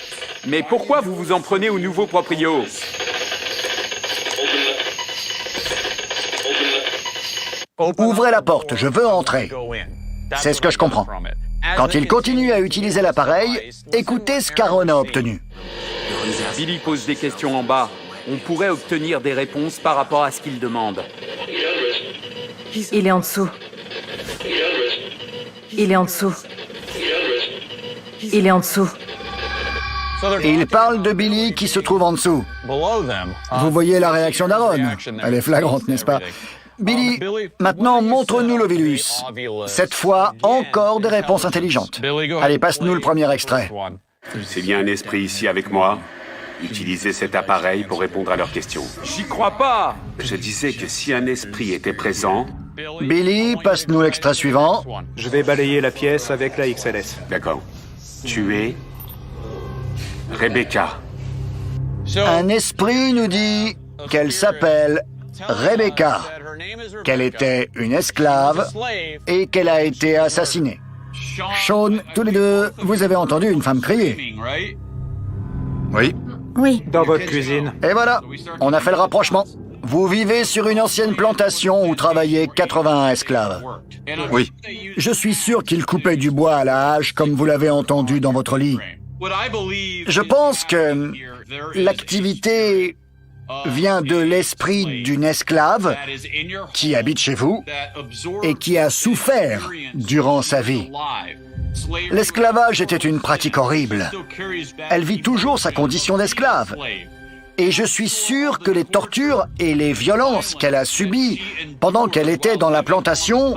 Mais pourquoi vous vous en prenez au nouveau proprio? Ouvrez la porte, je veux entrer. C'est ce que je comprends. Quand il continue à utiliser l'appareil, écoutez ce qu'Aaron a obtenu. Billy pose des questions en bas. On pourrait obtenir des réponses par rapport à ce qu'il demande. Il est en dessous. Il est en dessous. Il est en dessous. Il parle de Billy qui se trouve en dessous. Vous voyez la réaction d'Aaron? Elle est flagrante, n'est-ce pas? Billy, maintenant montre-nous l'Ovilus. Cette fois, encore des réponses intelligentes. Allez, passe-nous le premier extrait. S'il y a un esprit ici avec moi, utilisez cet appareil pour répondre à leurs questions. J'y crois pas! Je disais que si un esprit était présent... Billy, passe-nous l'extrait suivant. Je vais balayer la pièce avec la XLS. D'accord. Tu es... Rebecca. Un esprit nous dit qu'elle s'appelle Rebecca, qu'elle était une esclave et qu'elle a été assassinée. Sean, tous les deux, vous avez entendu une femme crier. Oui. Oui. Dans votre cuisine. Et voilà, on a fait le rapprochement. Vous vivez sur une ancienne plantation où travaillaient 81 esclaves. Oui. Je suis sûr qu'ils coupaient du bois à la hache comme vous l'avez entendu dans votre lit. Je pense que l'activité vient de l'esprit d'une esclave qui habite chez vous et qui a souffert durant sa vie. L'esclavage était une pratique horrible. Elle vit toujours sa condition d'esclave. Et je suis sûr que les tortures et les violences qu'elle a subies pendant qu'elle était dans la plantation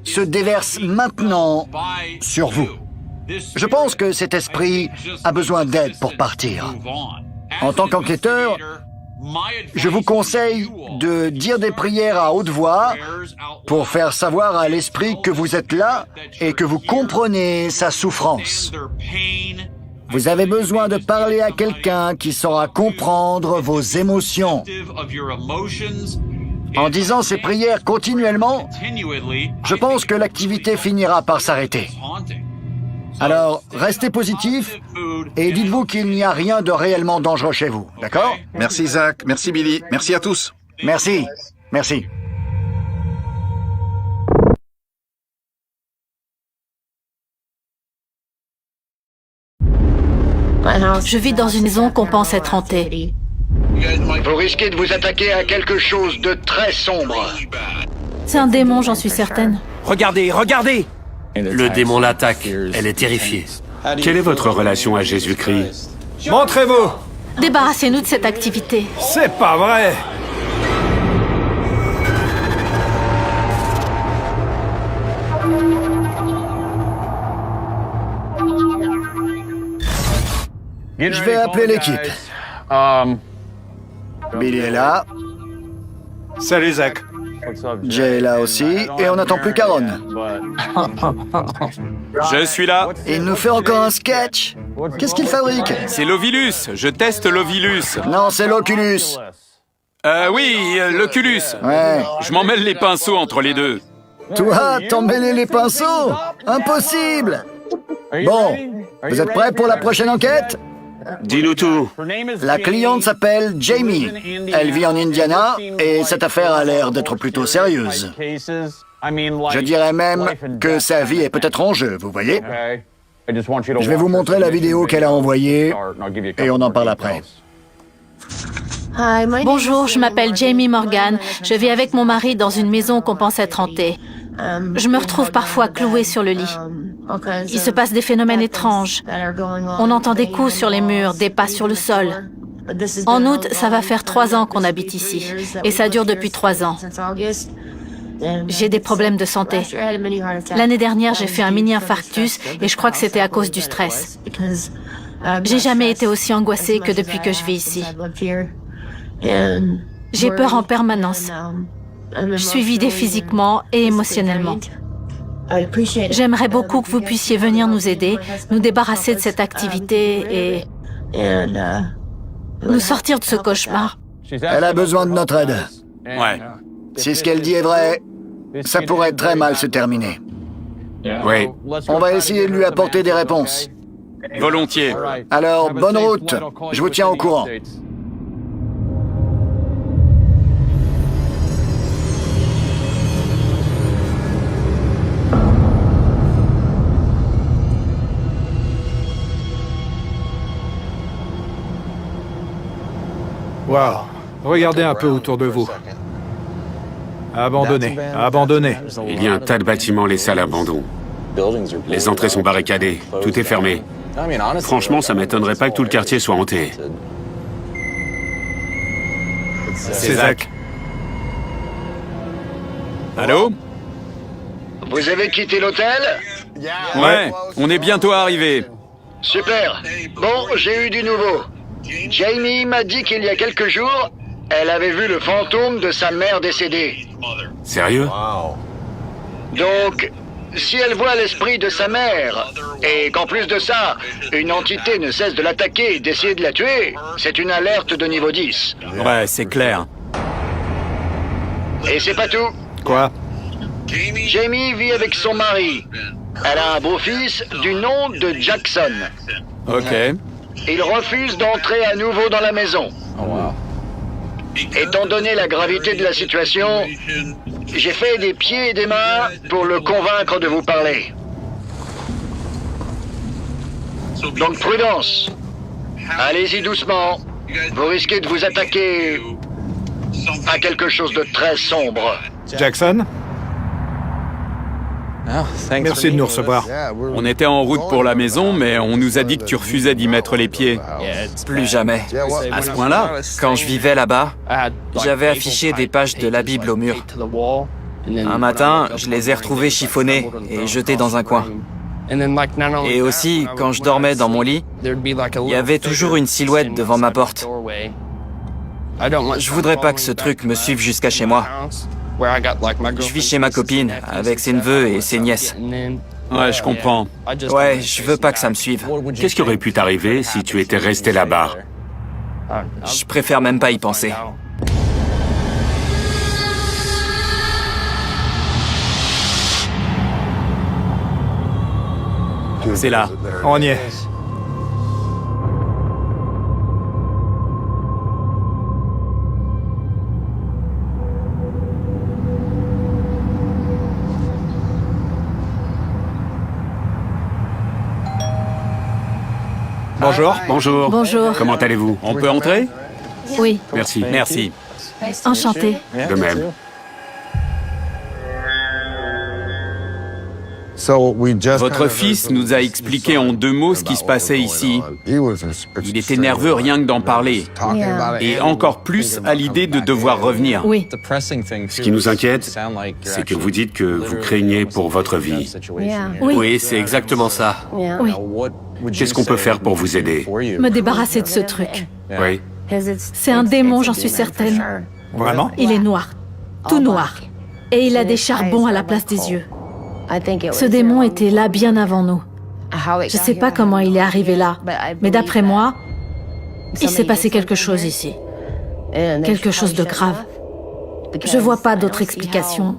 se déversent maintenant sur vous. Je pense que cet esprit a besoin d'aide pour partir. En tant qu'enquêteur, je vous conseille de dire des prières à haute voix pour faire savoir à l'esprit que vous êtes là et que vous comprenez sa souffrance. Vous avez besoin de parler à quelqu'un qui saura comprendre vos émotions. En disant ces prières continuellement, je pense que l'activité finira par s'arrêter. Alors, restez positif et dites-vous qu'il n'y a rien de réellement dangereux chez vous, d'accord? Merci Zach, merci Billy, merci à tous. Merci, merci. Je vis dans une maison qu'on pense être hantée. Vous risquez de vous attaquer à quelque chose de très sombre. C'est un démon, j'en suis certaine. Regardez, regardez! Le démon l'attaque. Elle est terrifiée. Quelle est votre relation à Jésus-Christ? Montrez-vous! Débarrassez-nous de cette activité. C'est pas vrai! Je vais appeler l'équipe. Billy est là, Salut, Zach. Jay est là aussi, et on n'attend plus qu'Aaron. Je suis là. Il nous fait encore un sketch. Qu'est-ce qu'il fabrique? C'est l'Ovilus. Je teste l'Ovilus. Non, c'est l'Oculus. Oui, l'Oculus. Ouais. Je m'en mêle les pinceaux entre les deux. Toi, t'en mêler les pinceaux? Impossible! Bon, vous êtes prêts pour la prochaine enquête? Dis-nous tout. La cliente s'appelle Jamie. Elle vit en Indiana et cette affaire a l'air d'être plutôt sérieuse. Je dirais même que sa vie est peut-être en jeu, vous voyez? Je vais vous montrer la vidéo qu'elle a envoyée et on en parle après. Bonjour, je m'appelle Jamie Morgan. Je vis avec mon mari dans une maison qu'on pense être hantée. Je me retrouve parfois clouée sur le lit. Il se passe des phénomènes étranges. On entend des coups sur les murs, des pas sur le sol. En août, ça va faire 3 ans qu'on habite ici. Et ça dure depuis 3 ans. J'ai des problèmes de santé. L'année dernière, j'ai fait un mini-infarctus et je crois que c'était à cause du stress. J'ai jamais été aussi angoissée que depuis que je vis ici. J'ai peur en permanence. Je suis vidée physiquement et émotionnellement. J'aimerais beaucoup que vous puissiez venir nous aider, nous débarrasser de cette activité et nous sortir de ce cauchemar. Elle a besoin de notre aide. Ouais. Si ce qu'elle dit est vrai, ça pourrait très mal se terminer. Oui. On va essayer de lui apporter des réponses. Volontiers. Alors, bonne route. Je vous tiens au courant. Wow. Regardez un peu autour de vous. Abandonné, abandonné. Il y a un tas de bâtiments laissés à l'abandon. Les entrées sont barricadées. Tout est fermé. Franchement, ça m'étonnerait pas que tout le quartier soit hanté. C'est Zach. Allô? Vous avez quitté l'hôtel? Ouais, on est bientôt arrivé. Super. Bon, j'ai eu du nouveau. Jamie m'a dit qu'il y a quelques jours, elle avait vu le fantôme de sa mère décédée. Sérieux? Donc, si elle voit l'esprit de sa mère, et qu'en plus de ça, une entité ne cesse de l'attaquer et d'essayer de la tuer, c'est une alerte de niveau 10. Ouais, c'est clair. Et c'est pas tout. Quoi? Jamie vit avec son mari. Elle a un beau-fils du nom de Jackson. Ok. Il refuse d'entrer à nouveau dans la maison. Étant donné la gravité de la situation, j'ai fait des pieds et des mains pour le convaincre de vous parler. Donc prudence. Allez-y doucement. Vous risquez de vous attaquer à quelque chose de très sombre. Jackson? Merci de nous recevoir. On était en route pour la maison, mais on nous a dit que tu refusais d'y mettre les pieds. Plus jamais. À ce point-là? Quand je vivais là-bas, j'avais affiché des pages de la Bible au mur. Un matin, je les ai retrouvées chiffonnées et jetées dans un coin. Et aussi, quand je dormais dans mon lit, il y avait toujours une silhouette devant ma porte. Je voudrais pas que ce truc me suive jusqu'à chez moi. Je vis chez ma copine, avec ses neveux et ses nièces. Ouais, je comprends. Ouais, je veux pas que ça me suive. Qu'est-ce qui aurait pu t'arriver si tu étais resté là-bas? Je préfère même pas y penser. C'est là. On y est. Bonjour. Bonjour. Bonjour. Comment allez-vous? On peut entrer? Oui, Merci. Merci. enchantée. De même. Votre fils nous a expliqué en 2 mots ce qui se passait ici. Il était nerveux rien que d'en parler. Et encore plus à l'idée de devoir revenir. Oui. Ce qui nous inquiète, c'est que vous dites que vous craignez pour votre vie. Oui. Oui, c'est exactement ça. Oui. Qu'est-ce qu'on peut faire pour vous aider? Me débarrasser de ce truc. Oui. C'est un démon, j'en suis certaine. Vraiment? Il est noir. Tout noir. Et il a des charbons à la place des yeux. Ce démon était là bien avant nous. Je sais pas comment il est arrivé là, mais d'après moi, il s'est passé quelque chose ici. Quelque chose de grave. Je vois pas d'autre explication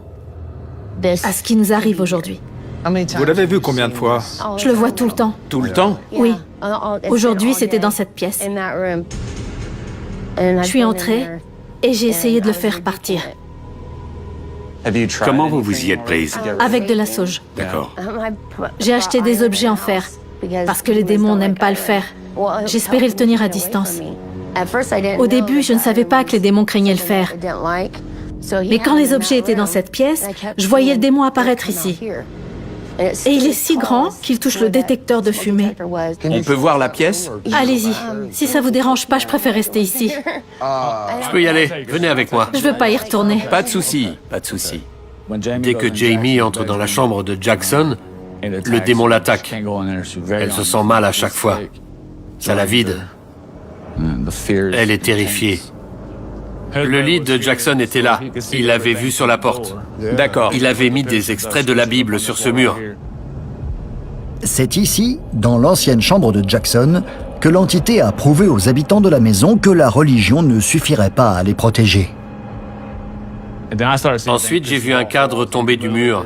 à ce qui nous arrive aujourd'hui. Vous l'avez vu combien de fois? Je le vois tout le temps. Tout le temps? Oui. Aujourd'hui, c'était dans cette pièce. Je suis entrée et j'ai essayé de le faire partir. Comment vous vous y êtes prise? Avec de la sauge. D'accord. J'ai acheté des objets en fer, parce que les démons n'aiment pas le fer. J'espérais le tenir à distance. Au début, je ne savais pas que les démons craignaient le fer. Mais quand les objets étaient dans cette pièce, je voyais le démon apparaître ici. Et il est si grand qu'il touche le détecteur de fumée. On peut voir la pièce? Allez-y. Si ça vous dérange pas, je préfère rester ici. Je peux y aller, venez avec moi. Je veux pas y retourner. Pas de souci. Pas de souci. Dès que Jamie entre dans la chambre de Jackson, le démon l'attaque. Elle se sent mal à chaque fois. Ça la vide. Elle est terrifiée. Le lit de Jackson était là. Il l'avait vu sur la porte. D'accord. Il avait mis des extraits de la Bible sur ce mur. C'est ici, dans l'ancienne chambre de Jackson, que l'entité a prouvé aux habitants de la maison que la religion ne suffirait pas à les protéger. Ensuite, j'ai vu un cadre tomber du mur.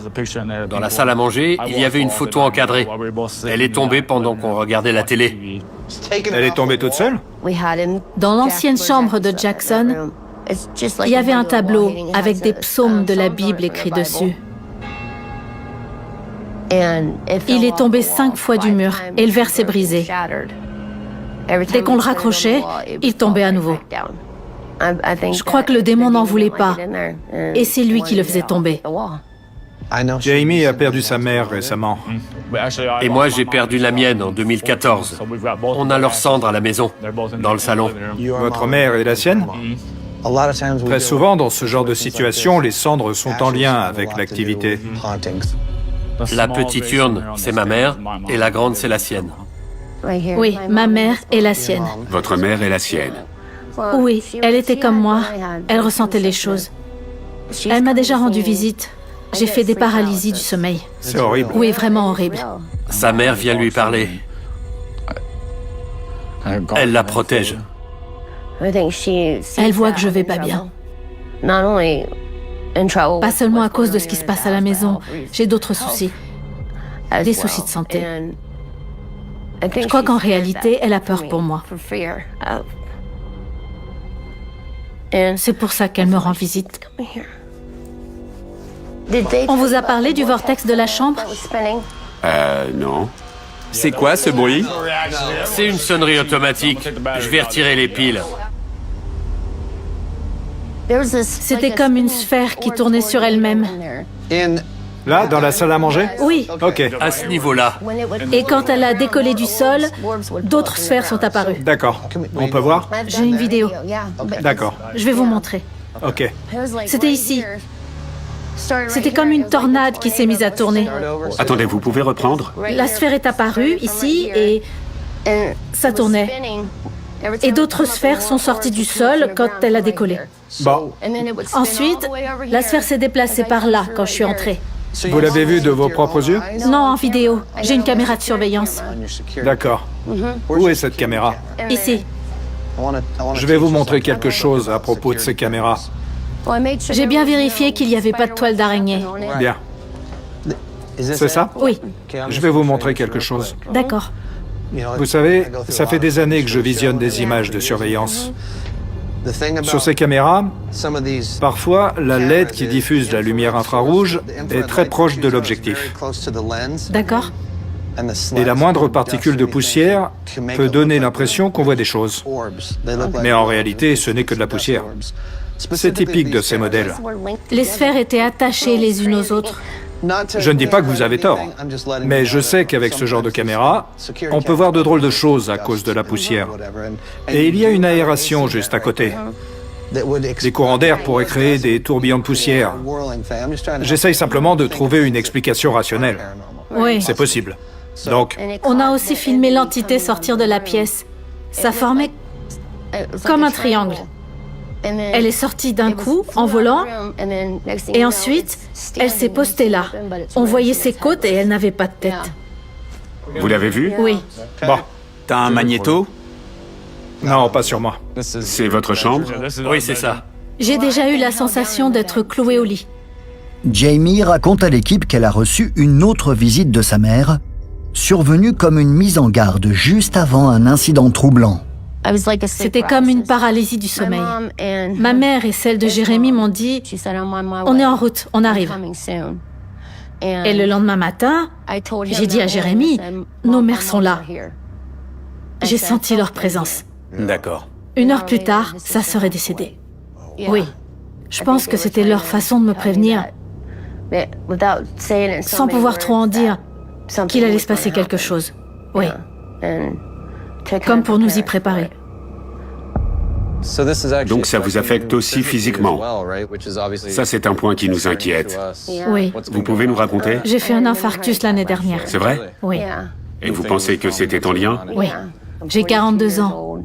Dans la salle à manger, il y avait une photo encadrée. Elle est tombée pendant qu'on regardait la télé. Elle est tombée toute seule? Dans l'ancienne chambre de Jackson, il y avait un tableau avec des psaumes de la Bible écrits dessus. Il est tombé 5 fois du mur et le verre s'est brisé. Dès qu'on le raccrochait, il tombait à nouveau. Je crois que le démon n'en voulait pas, et c'est lui qui le faisait tomber. Jamie a perdu sa mère récemment. Et moi, j'ai perdu la mienne en 2014. On a leurs cendres à la maison, dans le salon. Votre mère et la sienne? Très souvent, dans ce genre de situation, les cendres sont en lien avec l'activité. La petite urne, c'est ma mère, et la grande, c'est la sienne. Oui, ma mère et la sienne. Votre mère est la sienne. Oui, elle était comme moi. Elle ressentait les choses. Elle m'a déjà rendu visite. J'ai fait des paralysies du sommeil. C'est horrible. Oui, vraiment horrible. Sa mère vient lui parler. Elle la protège. Elle voit que je vais pas bien. Pas seulement à cause de ce qui se passe à la maison. J'ai d'autres soucis. Des soucis de santé. Je crois qu'en réalité, elle a peur pour moi. C'est pour ça qu'elle me rend visite. On vous a parlé du vortex de la chambre? Non. C'est quoi ce bruit? C'est une sonnerie automatique. Je vais retirer les piles. C'était comme une sphère qui tournait sur elle-même. Là, dans la salle à manger? Oui. Ok, À ce niveau-là. Et quand elle a décollé du sol, d'autres sphères sont apparues. d'accord. On peut voir? J'ai une vidéo. D'accord. Je vais vous montrer. Ok. C'était ici. C'était comme une tornade qui s'est mise à tourner. Attendez, vous pouvez reprendre? La sphère est apparue ici et ça tournait. Et d'autres sphères sont sorties du sol quand elle a décollé. Bon, Ensuite, la sphère s'est déplacée par là quand je suis entrée. vous l'avez vu de vos propres yeux? Non, en vidéo. J'ai une caméra de surveillance. D'accord. Où est cette caméra? Ici. Je vais vous montrer quelque chose à propos de ces caméras. J'ai bien vérifié qu'il n'y avait pas de toile d'araignée. Bien. C'est ça? Oui, Je vais vous montrer quelque chose. d'accord. Vous savez, ça fait des années que je visionne des images de surveillance. Sur ces caméras, parfois, la LED qui diffuse la lumière infrarouge est très proche de l'objectif. D'accord. Et la moindre particule de poussière peut donner l'impression qu'on voit des choses. Mais en réalité, ce n'est que de la poussière. C'est typique de ces modèles. Les sphères étaient attachées les unes aux autres. Je ne dis pas que vous avez tort, mais je sais qu'avec ce genre de caméra, on peut voir de drôles de choses à cause de la poussière. Et il y a une aération juste à côté. Des courants d'air pourraient créer des tourbillons de poussière. J'essaye simplement de trouver une explication rationnelle. Oui. C'est possible. Donc, On a aussi filmé l'entité sortir de la pièce. Ça formait comme un triangle. Elle est sortie d'un coup, en volant, et ensuite, elle s'est postée là. On voyait ses côtes et elle n'avait pas de tête. Vous l'avez vu? Oui. bon, T'as un magnéto? non, pas sur moi. C'est votre chambre? Oui, c'est ça. J'ai déjà eu la sensation d'être clouée au lit. Jamie raconte à l'équipe qu'elle a reçu une autre visite de sa mère, survenue comme une mise en garde juste avant un incident troublant. C'était comme une paralysie du sommeil. Ma mère et celle de Jérémy m'ont dit « On est en route, on arrive ». Et le lendemain matin, j'ai dit à Jérémy « Nos mères sont là ». J'ai senti leur présence. D'accord. 1 heure plus tard, sa sœur est décédée. Oui, je pense que c'était leur façon de me prévenir, sans pouvoir trop en dire, qu'il allait se passer quelque chose. Oui. Comme pour nous y préparer. Donc ça vous affecte aussi physiquement. Ça, c'est un point qui nous inquiète. Oui. Vous pouvez nous raconter? J'ai fait un infarctus l'année dernière. C'est vrai? Oui. Et vous pensez que c'était en lien? Oui. J'ai 42 ans.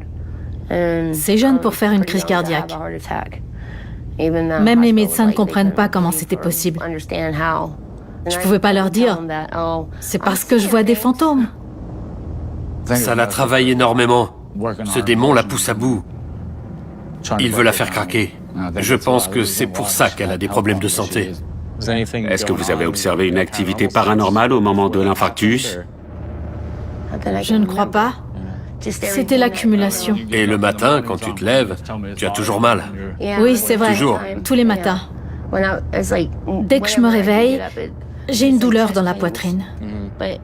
C'est jeune pour faire une crise cardiaque. Même les médecins ne comprennent pas comment c'était possible. Je pouvais pas leur dire. C'est parce que je vois des fantômes. Ça la travaille énormément. Ce démon la pousse à bout. Il veut la faire craquer. Je pense que c'est pour ça qu'elle a des problèmes de santé. Est-ce que vous avez observé une activité paranormale au moment de l'infarctus? Je ne crois pas. C'était l'accumulation. Et le matin, quand tu te lèves, tu as toujours mal. Oui, c'est vrai. Toujours. Tous les matins. Dès que je me réveille, j'ai une douleur dans la poitrine.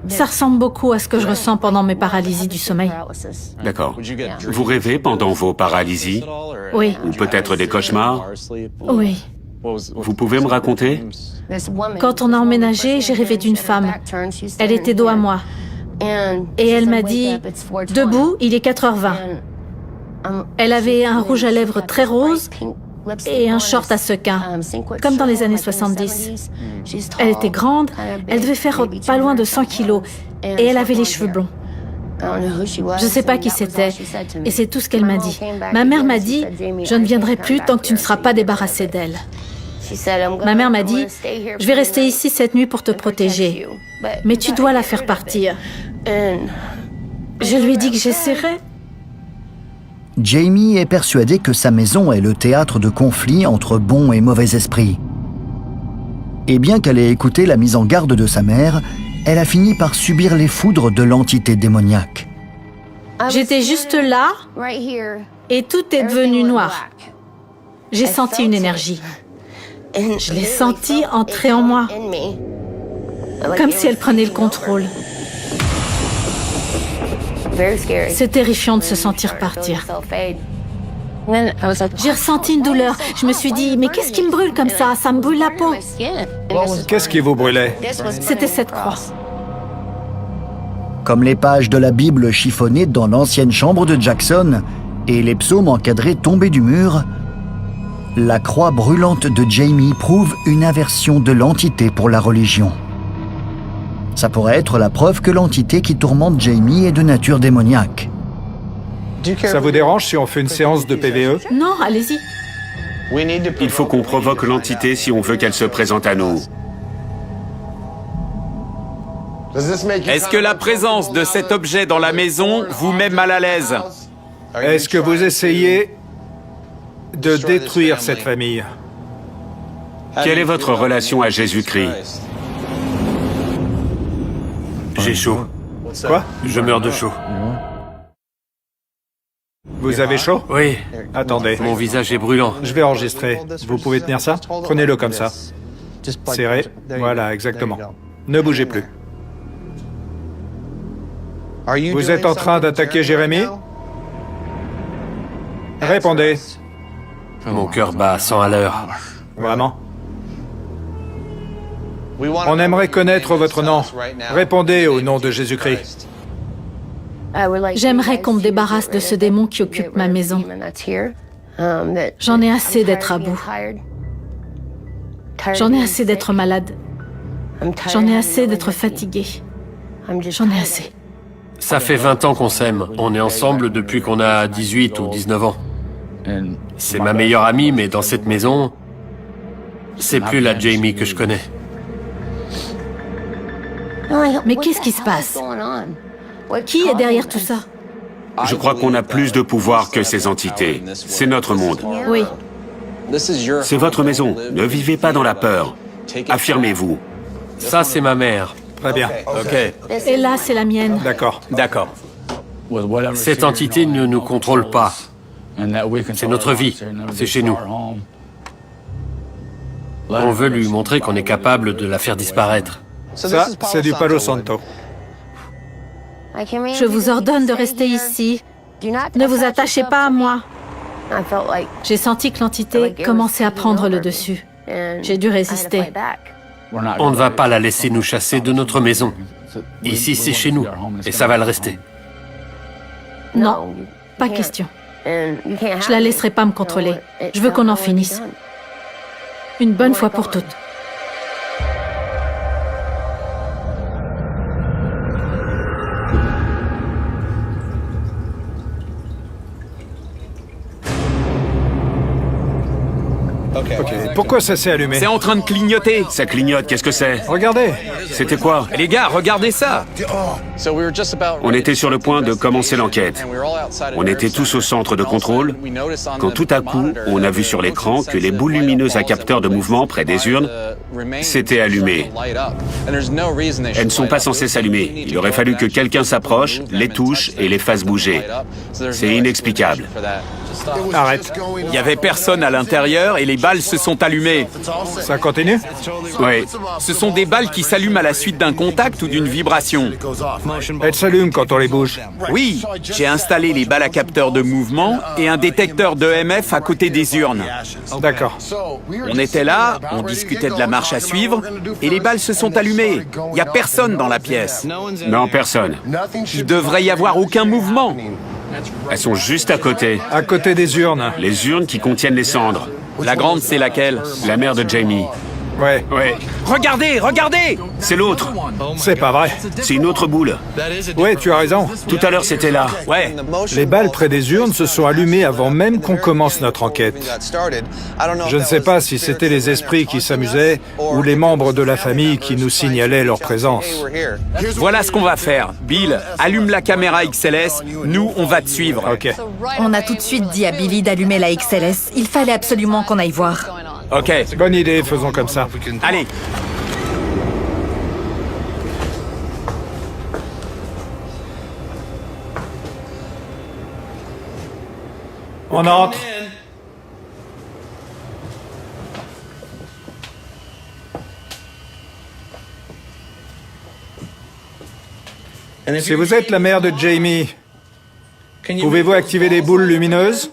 Ça ressemble beaucoup à ce que je ressens pendant mes paralysies du sommeil. D'accord. Vous rêvez pendant vos paralysies? Oui. Ou peut-être des cauchemars? Oui. Vous pouvez me raconter? Quand on a emménagé, j'ai rêvé d'une femme. Elle était dos à moi. Et elle m'a dit « Debout, il est 4h20 ». Elle avait un rouge à lèvres très rose et un short à sequins, comme dans les années 70. Elle était grande, elle devait faire pas loin de 100 kilos, et elle avait les cheveux blonds. Je ne sais pas qui c'était, et c'est tout ce qu'elle m'a dit. Ma mère m'a dit « Je ne viendrai plus tant que tu ne seras pas débarrassé d'elle ». Ma mère m'a dit « Je vais rester ici cette nuit pour te protéger, mais tu dois la faire partir ». Je lui ai dit que j'essaierais. Jamie est persuadée que sa maison est le théâtre de conflits entre bons et mauvais esprits. Et bien qu'elle ait écouté la mise en garde de sa mère, elle a fini par subir les foudres de l'entité démoniaque. J'étais juste là et tout est devenu noir. J'ai senti une énergie. Je l'ai sentie entrer en moi, comme si elle prenait le contrôle. C'est terrifiant de se sentir partir. J'ai ressenti une douleur. Je me suis dit, mais qu'est-ce qui me brûle comme ça? Ça me brûle la peau. Qu'est-ce qui vous brûlait? C'était cette croix. Comme les pages de la Bible chiffonnées dans l'ancienne chambre de Jackson et les psaumes encadrés tombés du mur, la croix brûlante de Jamie prouve une aversion de l'entité pour la religion. Ça pourrait être la preuve que l'entité qui tourmente Jamie est de nature démoniaque. Ça vous dérange si on fait une séance de PVE? Non, allez-y. Il faut qu'on provoque l'entité si on veut qu'elle se présente à nous. Est-ce que la présence de cet objet dans la maison vous met mal à l'aise? Est-ce que vous essayez de détruire cette famille? Quelle est votre relation à Jésus-Christ? J'ai chaud. Quoi? Je meurs de chaud. Vous avez chaud? Oui. Attendez. Mon visage est brûlant. Je vais enregistrer. Vous pouvez tenir ça? Prenez-le comme ça. Serré. Voilà, exactement. Ne bougez plus. Vous êtes en train d'attaquer Jérémy? Répondez. Mon cœur bat à 100 à l'heure. Vraiment? On aimerait connaître votre nom. Répondez au nom de Jésus-Christ. J'aimerais qu'on me débarrasse de ce démon qui occupe ma maison. J'en ai assez d'être à bout. J'en ai assez d'être malade. J'en ai assez d'être fatiguée. J'en ai assez. Ça fait 20 ans qu'on s'aime. On est ensemble depuis qu'on a 18 ou 19 ans. C'est ma meilleure amie, mais dans cette maison, c'est plus la Jamie que je connais. Mais qu'est-ce qui se passe? Qui est derrière tout ça? Je crois qu'on a plus de pouvoir que ces entités. C'est notre monde. Oui. C'est votre maison. Ne vivez pas dans la peur. Affirmez-vous. Ça, c'est ma mère. Très bien. Ok. Et là, c'est la mienne. D'accord. D'accord. Cette entité ne nous contrôle pas. C'est notre vie. C'est chez nous. On veut lui montrer qu'on est capable de la faire disparaître. Ça, c'est du Palo Santo. Je vous ordonne de rester ici. Ne vous attachez pas à moi. J'ai senti que l'entité commençait à prendre le dessus. J'ai dû résister. On ne va pas la laisser nous chasser de notre maison. Ici, c'est chez nous. Et ça va le rester. Non, pas question. Je la laisserai pas me contrôler. Je veux qu'on en finisse. Une bonne fois pour toutes. Ok. Pourquoi ça s'est allumé? C'est en train de clignoter. Ça clignote, qu'est-ce que c'est? Regardez. C'était quoi? Les gars, regardez ça. On était sur le point de commencer l'enquête. On était tous au centre de contrôle, quand tout à coup, on a vu sur l'écran que les boules lumineuses à capteur de mouvement près des urnes s'étaient allumées. Elles ne sont pas censées s'allumer. Il aurait fallu que quelqu'un s'approche, les touche et les fasse bouger. C'est inexplicable. Arrête. Il n'y avait personne à l'intérieur et les balles se sont allumées. Ça continue? Oui. Ce sont des balles qui s'allument à la suite d'un contact ou d'une vibration. Elles s'allument quand on les bouge. Oui, j'ai installé les balles à capteur de mouvement et un détecteur d'EMF à côté des urnes. D'accord. On était là, on discutait de la marche à suivre et les balles se sont allumées. Il n'y a personne dans la pièce. Non, personne. Il devrait y avoir aucun mouvement. Elles sont juste à côté. À côté des urnes. Les urnes qui contiennent les cendres. La grande, c'est laquelle? La mère de Jamie. Ouais. Ouais. Regardez, regardez! C'est l'autre. C'est pas vrai. C'est une autre boule. Ouais, tu as raison. Tout à l'heure, c'était là. Ouais. Les balles près des urnes se sont allumées avant même qu'on commence notre enquête. Je ne sais pas si c'était les esprits qui s'amusaient ou les membres de la famille qui nous signalaient leur présence. Voilà ce qu'on va faire. Bill, allume la caméra XLS. Nous, on va te suivre. Ok. On a tout de suite dit à Billy d'allumer la XLS. Il fallait absolument qu'on aille voir. Ok. Bonne idée, faisons comme ça. Allez. On entre. Si vous êtes la mère de Jamie, pouvez-vous activer les boules lumineuses?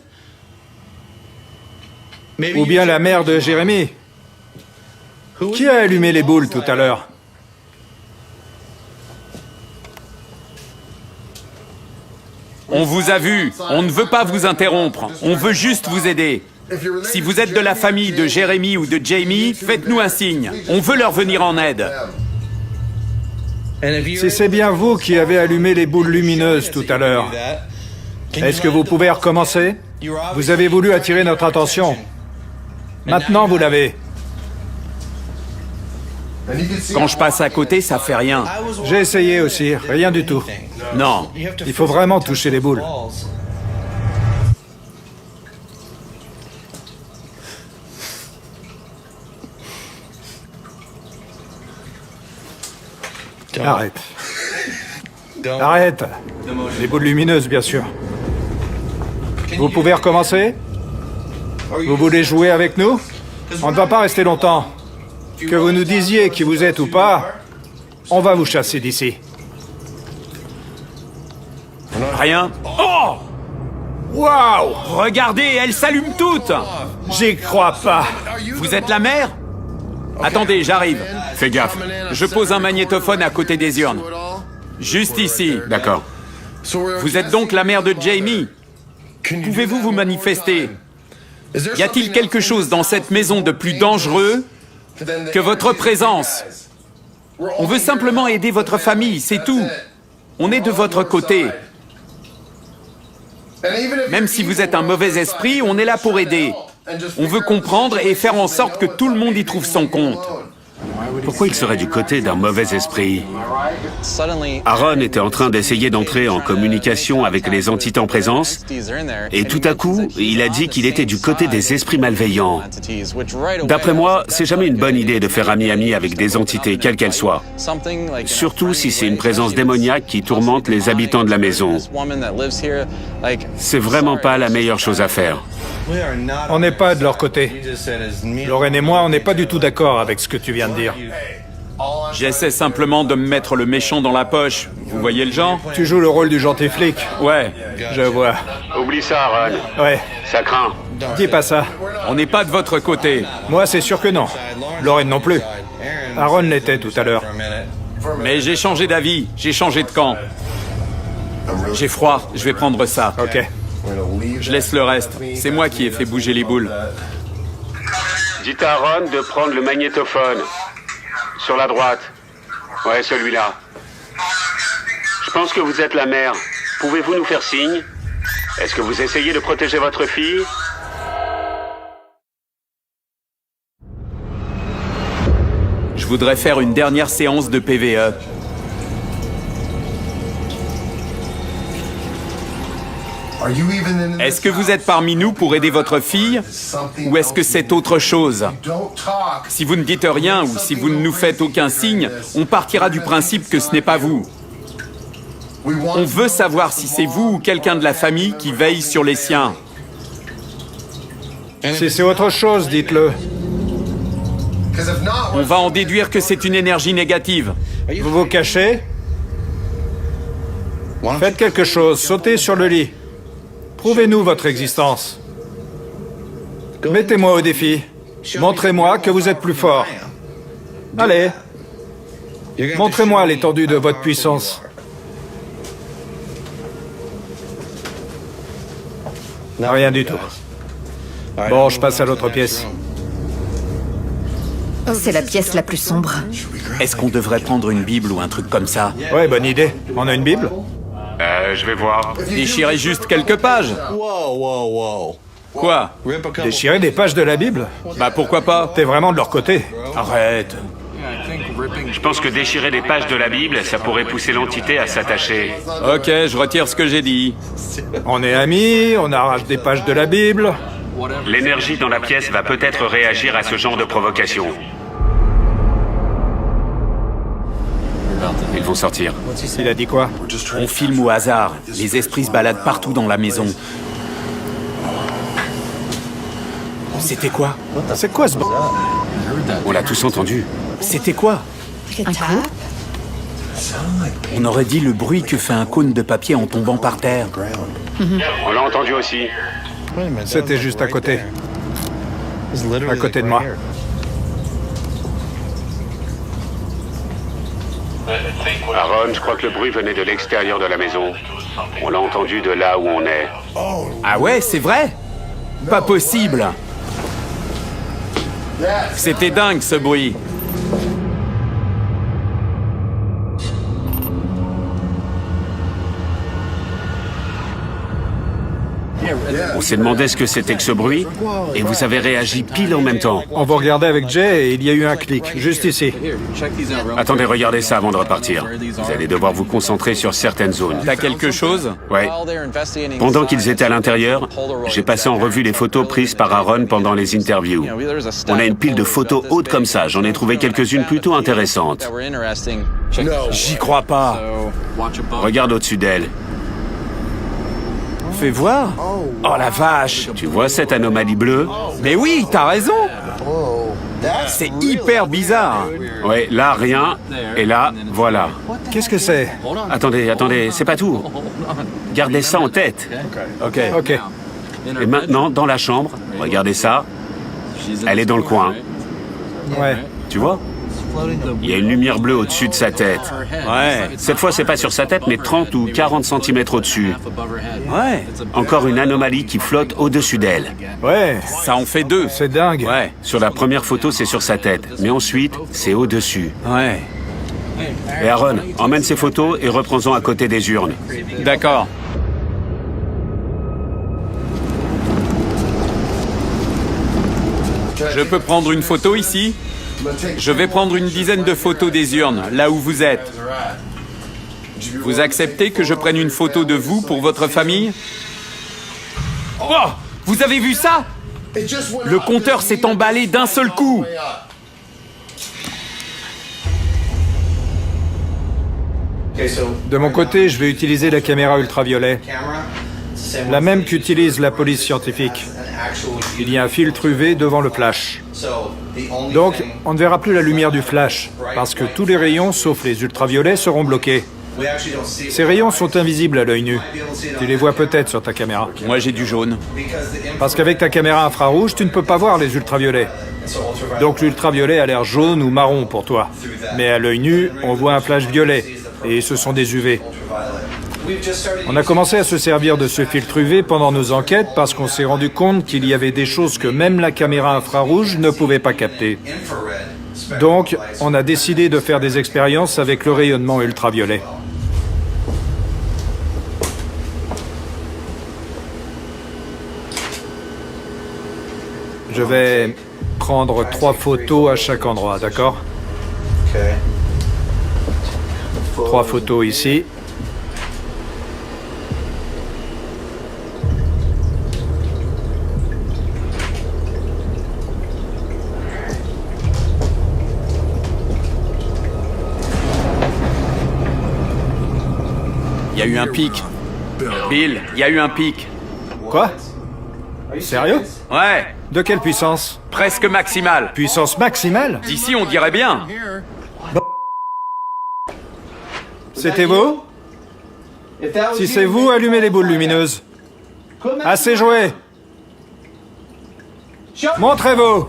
Ou bien la mère de Jérémy? Qui a allumé les boules tout à l'heure? On vous a vu. On ne veut pas vous interrompre. On veut juste vous aider. Si vous êtes de la famille de Jérémy ou de Jamie, faites-nous un signe. On veut leur venir en aide. Si c'est bien vous qui avez allumé les boules lumineuses tout à l'heure, est-ce que vous pouvez recommencer? Vous avez voulu attirer notre attention. Maintenant, vous l'avez. Quand je passe à côté, ça fait rien. J'ai essayé aussi, rien du tout. Non. Il faut vraiment toucher les boules. Arrête. Arrête. Les boules lumineuses, bien sûr. Vous pouvez recommencer? Vous voulez jouer avec nous? On ne va pas rester longtemps. Que vous nous disiez qui vous êtes ou pas, on va vous chasser d'ici. Rien. Oh! Waouh! Regardez, elles s'allument toutes! J'y crois pas. Vous êtes la mère? Attendez, j'arrive. Fais gaffe. Je pose un magnétophone à côté des urnes. Juste ici. D'accord. Vous êtes donc la mère de Jamie. Pouvez-vous vous manifester? Y a-t-il quelque chose dans cette maison de plus dangereux que votre présence? On veut simplement aider votre famille, c'est tout. On est de votre côté. Même si vous êtes un mauvais esprit, on est là pour aider. On veut comprendre et faire en sorte que tout le monde y trouve son compte. Pourquoi il serait du côté d'un mauvais esprit? Aaron était en train d'essayer d'entrer en communication avec les entités en présence, et tout à coup, il a dit qu'il était du côté des esprits malveillants. D'après moi, c'est jamais une bonne idée de faire ami-ami avec des entités, quelles qu'elles soient. Surtout si c'est une présence démoniaque qui tourmente les habitants de la maison. C'est vraiment pas la meilleure chose à faire. On n'est pas de leur côté. Lorraine et moi, on n'est pas du tout d'accord avec ce que tu viens de dire. J'essaie simplement de me mettre le méchant dans la poche. Vous voyez le genre? Tu joues le rôle du gentil flic. Ouais. Je vois. Oublie ça, Aaron. Ouais. Ça craint. Dis pas ça. On n'est pas de votre côté. Moi, c'est sûr que non. Lorraine non plus. Aaron l'était tout à l'heure. Mais j'ai changé d'avis. J'ai changé de camp. J'ai froid. Je vais prendre ça. Ok. Je laisse le reste. C'est moi qui ai fait bouger les boules. Dites à Aaron de prendre le magnétophone. Sur la droite. Ouais, celui-là. Je pense que vous êtes la mère. Pouvez-vous nous faire signe? Est-ce que vous essayez de protéger votre fille? Je voudrais faire une dernière séance de PVE. Est-ce que vous êtes parmi nous pour aider votre fille ou est-ce que c'est autre chose? Si vous ne dites rien ou si vous ne nous faites aucun signe, on partira du principe que ce n'est pas vous. On veut savoir si c'est vous ou quelqu'un de la famille qui veille sur les siens. Si c'est autre chose, dites-le. On va en déduire que c'est une énergie négative. Vous vous cachez? Faites quelque chose, sautez sur le lit. Prouvez-nous votre existence. Mettez-moi au défi. Montrez-moi que vous êtes plus fort. Allez. Montrez-moi l'étendue de votre puissance. Rien du tout. Bon, je passe à l'autre pièce. C'est la pièce la plus sombre. Est-ce qu'on devrait prendre une Bible ou un truc comme ça? Ouais, bonne idée. On a une Bible? Je vais voir. Déchirez juste quelques pages. Quoi? Déchirer des pages de la Bible? Bah pourquoi pas? T'es vraiment de leur côté. Arrête. Je pense que déchirer des pages de la Bible, ça pourrait pousser l'entité à s'attacher. Ok, je retire ce que j'ai dit. On est amis, on arrache des pages de la Bible. L'énergie dans la pièce va peut-être réagir à ce genre de provocation. Ils vont sortir. Il a dit quoi? On filme au hasard. Les esprits se baladent partout dans la maison. C'était quoi? C'est quoi ce b... On l'a tous entendu. C'était quoi? Un coup? On aurait dit le bruit que fait un cône de papier en tombant par terre. On l'a entendu aussi. C'était juste à côté. À côté de moi. Aaron, je crois que le bruit venait de l'extérieur de la maison. On l'a entendu de là où on est. Ah ouais, c'est vrai? Pas possible. C'était dingue ce bruit. On s'est demandé ce que c'était que ce bruit, et vous avez réagi pile en même temps. On va regarder avec Jay et il y a eu un clic, juste ici. Attendez, regardez ça avant de repartir. Vous allez devoir vous concentrer sur certaines zones. T'as quelque chose? Ouais. Pendant qu'ils étaient à l'intérieur, j'ai passé en revue les photos prises par Aaron pendant les interviews. On a une pile de photos hautes comme ça. J'en ai trouvé quelques-unes plutôt intéressantes. J'y crois pas. Regarde au-dessus d'elle. Fais voir. Oh la vache. Tu vois cette anomalie bleue? Mais oui, t'as raison. C'est hyper bizarre. Ouais, là, rien. Et là, voilà. Qu'est-ce que c'est? Attendez, c'est pas tout. Gardez ça en tête. Ok. Ok. Et maintenant, dans la chambre, regardez ça. Elle est dans le coin. Ouais. Tu vois? Il y a une lumière bleue au-dessus de sa tête. Ouais. Cette fois, c'est pas sur sa tête, mais 30 ou 40 cm au-dessus. Ouais. Encore une anomalie qui flotte au-dessus d'elle. Ouais, Ça en fait 2. c'est dingue. Ouais. Sur la première photo, c'est sur sa tête, mais ensuite, c'est au-dessus. Ouais. Et Aaron, emmène ces photos et reprends-en à côté des urnes. D'accord. Je peux prendre une photo ici? Je vais prendre une dizaine de photos des urnes, là où vous êtes. Vous acceptez que je prenne une photo de vous pour votre famille? Oh! Vous avez vu ça? Le compteur s'est emballé d'un seul coup. De mon côté, je vais utiliser la caméra ultraviolet. La même qu'utilise la police scientifique. Il y a un filtre UV devant le flash. Donc, on ne verra plus la lumière du flash, parce que tous les rayons, sauf les ultraviolets, seront bloqués. Ces rayons sont invisibles à l'œil nu. Tu les vois peut-être sur ta caméra. Moi, j'ai du jaune. Parce qu'avec ta caméra infrarouge, tu ne peux pas voir les ultraviolets. Donc l'ultraviolet a l'air jaune ou marron pour toi. Mais à l'œil nu, on voit un flash violet. Et ce sont des UV. On a commencé à se servir de ce filtre UV pendant nos enquêtes parce qu'on s'est rendu compte qu'il y avait des choses que même la caméra infrarouge ne pouvait pas capter. Donc, on a décidé de faire des expériences avec le rayonnement ultraviolet. Je vais prendre 3 photos à chaque endroit, d'accord? 3 photos ici. Il y a eu un pic. Bill, il y a eu un pic. Quoi? Sérieux? Ouais, De quelle puissance? presque maximal. Puissance maximale? D'ici, on dirait bien. C'était vous? Si c'est vous, allumez les boules lumineuses. Assez joué. Montrez-vous.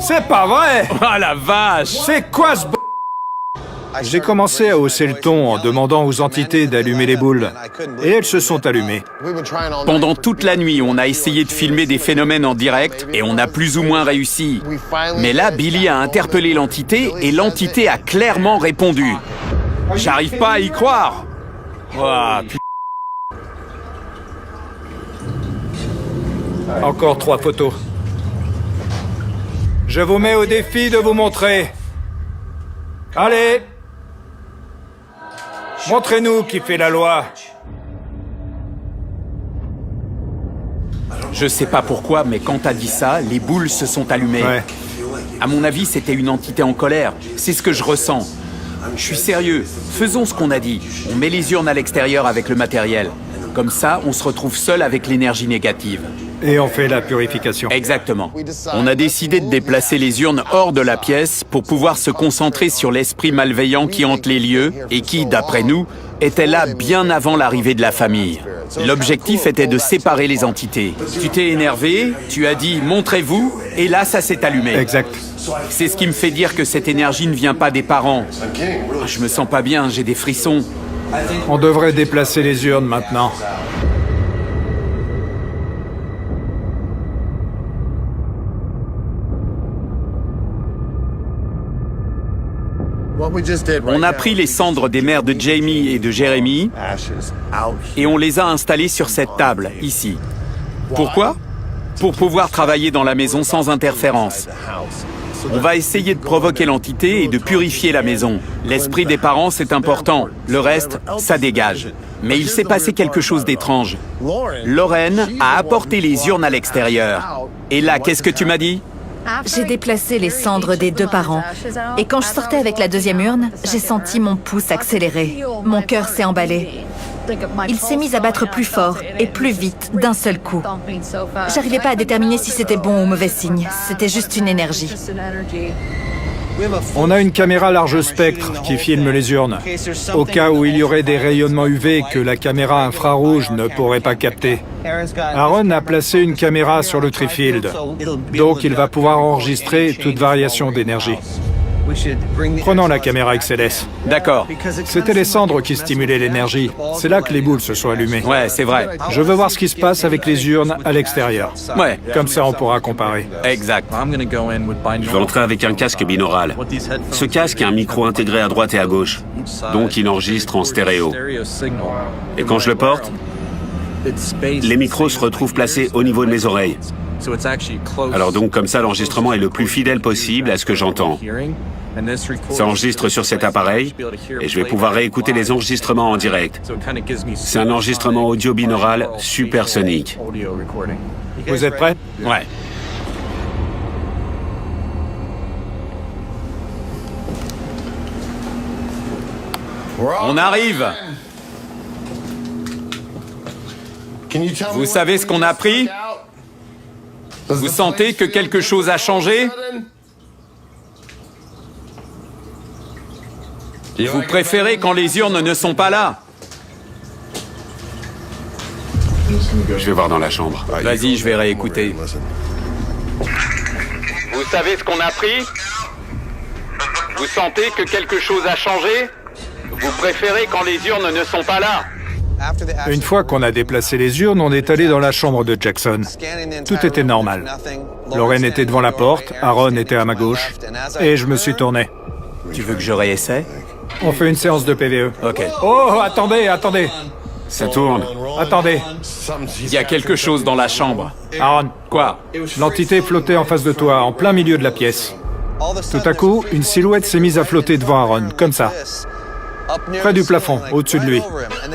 C'est pas vrai. Oh la vache! C'est quoi ce b***? J'ai commencé à hausser le ton en demandant aux entités d'allumer les boules. Et elles se sont allumées. Pendant toute la nuit, on a essayé de filmer des phénomènes en direct et on a plus ou moins réussi. Mais là, Billy a interpellé l'entité et l'entité a clairement répondu. J'arrive pas à y croire. Ouah, Encore 3 photos. Je vous mets au défi de vous montrer. Allez! Montrez-nous qui fait la loi. Je sais pas pourquoi, mais quand t'as dit ça, les boules se sont allumées. Ouais. À mon avis, c'était une entité en colère. C'est ce que je ressens. Je suis sérieux. Faisons ce qu'on a dit. On met les urnes à l'extérieur avec le matériel. Comme ça, on se retrouve seul avec l'énergie négative. Et on fait la purification. Exactement. On a décidé de déplacer les urnes hors de la pièce pour pouvoir se concentrer sur l'esprit malveillant qui hante les lieux et qui, d'après nous, était là bien avant l'arrivée de la famille. L'objectif était de séparer les entités. Tu t'es énervé, tu as dit « montrez-vous » et là, ça s'est allumé. Exact. C'est ce qui me fait dire que cette énergie ne vient pas des parents. Je me sens pas bien, j'ai des frissons. On devrait déplacer les urnes maintenant. On a pris les cendres des mères de Jamie et de Jeremy et on les a installées sur cette table, ici. Pourquoi? Pour pouvoir travailler dans la maison sans interférence. On va essayer de provoquer l'entité et de purifier la maison. L'esprit des parents, c'est important. Le reste, ça dégage. Mais il s'est passé quelque chose d'étrange. Lauren a apporté les urnes à l'extérieur. Et là, qu'est-ce que tu m'as dit? J'ai déplacé les cendres des 2 parents. Et quand je sortais avec la 2e urne, j'ai senti mon pouce accélérer. Mon cœur s'est emballé. Il s'est mis à battre plus fort et plus vite d'un seul coup. J'arrivais pas à déterminer si c'était bon ou mauvais signe. C'était juste une énergie. On a une caméra large spectre qui filme les urnes, au cas où il y aurait des rayonnements UV que la caméra infrarouge ne pourrait pas capter. Aaron a placé une caméra sur le trifield, donc il va pouvoir enregistrer toute variation d'énergie. Prenons la caméra XLS. D'accord. C'était les cendres qui stimulaient l'énergie. C'est là que les boules se sont allumées. Ouais, c'est vrai. Je veux voir ce qui se passe avec les urnes à l'extérieur. Ouais. Comme ça, on pourra comparer. Exact. Je vais entrer avec un casque binaural. Ce casque a un micro intégré à droite et à gauche, donc il enregistre en stéréo. Et quand je le porte, les micros se retrouvent placés au niveau de mes oreilles. Alors donc comme ça, l'enregistrement est le plus fidèle possible à ce que j'entends. Ça enregistre sur cet appareil et je vais pouvoir réécouter les enregistrements en direct. C'est un enregistrement audio binaural supersonique. Vous êtes prêts? Ouais. On arrive. Vous savez ce qu'on a appris? Vous sentez que quelque chose a changé? Vous préférez quand les urnes ne sont pas là? Je vais voir dans la chambre. Vas-y, je vais réécouter. Vous savez ce qu'on a appris? Vous sentez que quelque chose a changé? Vous préférez quand les urnes ne sont pas là? Une fois qu'on a déplacé les urnes, on est allé dans la chambre de Jackson. Tout était normal. Lorraine était devant la porte, Aaron était à ma gauche, et je me suis tourné. Tu veux que je réessaie? On fait une séance de PVE. Ok. Oh, attendez. Ça tourne. Attendez. Il y a quelque chose dans la chambre. Aaron, Quoi? l'entité flottait en face de toi, en plein milieu de la pièce. Tout à coup, une silhouette s'est mise à flotter devant Aaron, comme ça. Près du plafond, au-dessus de lui.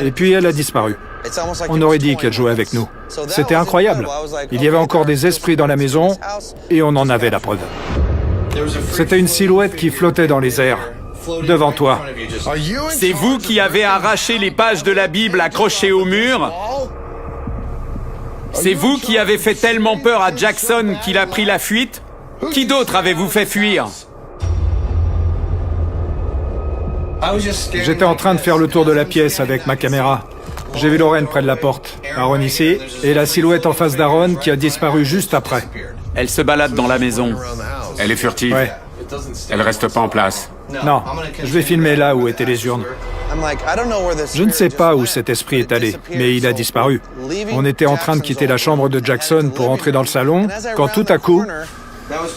Et puis elle a disparu. On aurait dit qu'elle jouait avec nous. C'était incroyable. Il y avait encore des esprits dans la maison, et on en avait la preuve. C'était une silhouette qui flottait dans les airs, devant toi. C'est vous qui avez arraché les pages de la Bible accrochées au mur? C'est vous qui avez fait tellement peur à Jackson qu'il a pris la fuite? Qui d'autre avez-vous fait fuir? J'étais en train de faire le tour de la pièce avec ma caméra. J'ai vu Lorraine près de la porte, Aaron ici, et la silhouette en face d'Aaron qui a disparu juste après. Elle se balade dans la maison. Elle est furtive. Ouais. Elle reste pas en place. Non, je vais filmer là où étaient les urnes. Je ne sais pas où cet esprit est allé, mais il a disparu. On était en train de quitter la chambre de Jackson pour entrer dans le salon, quand tout à coup,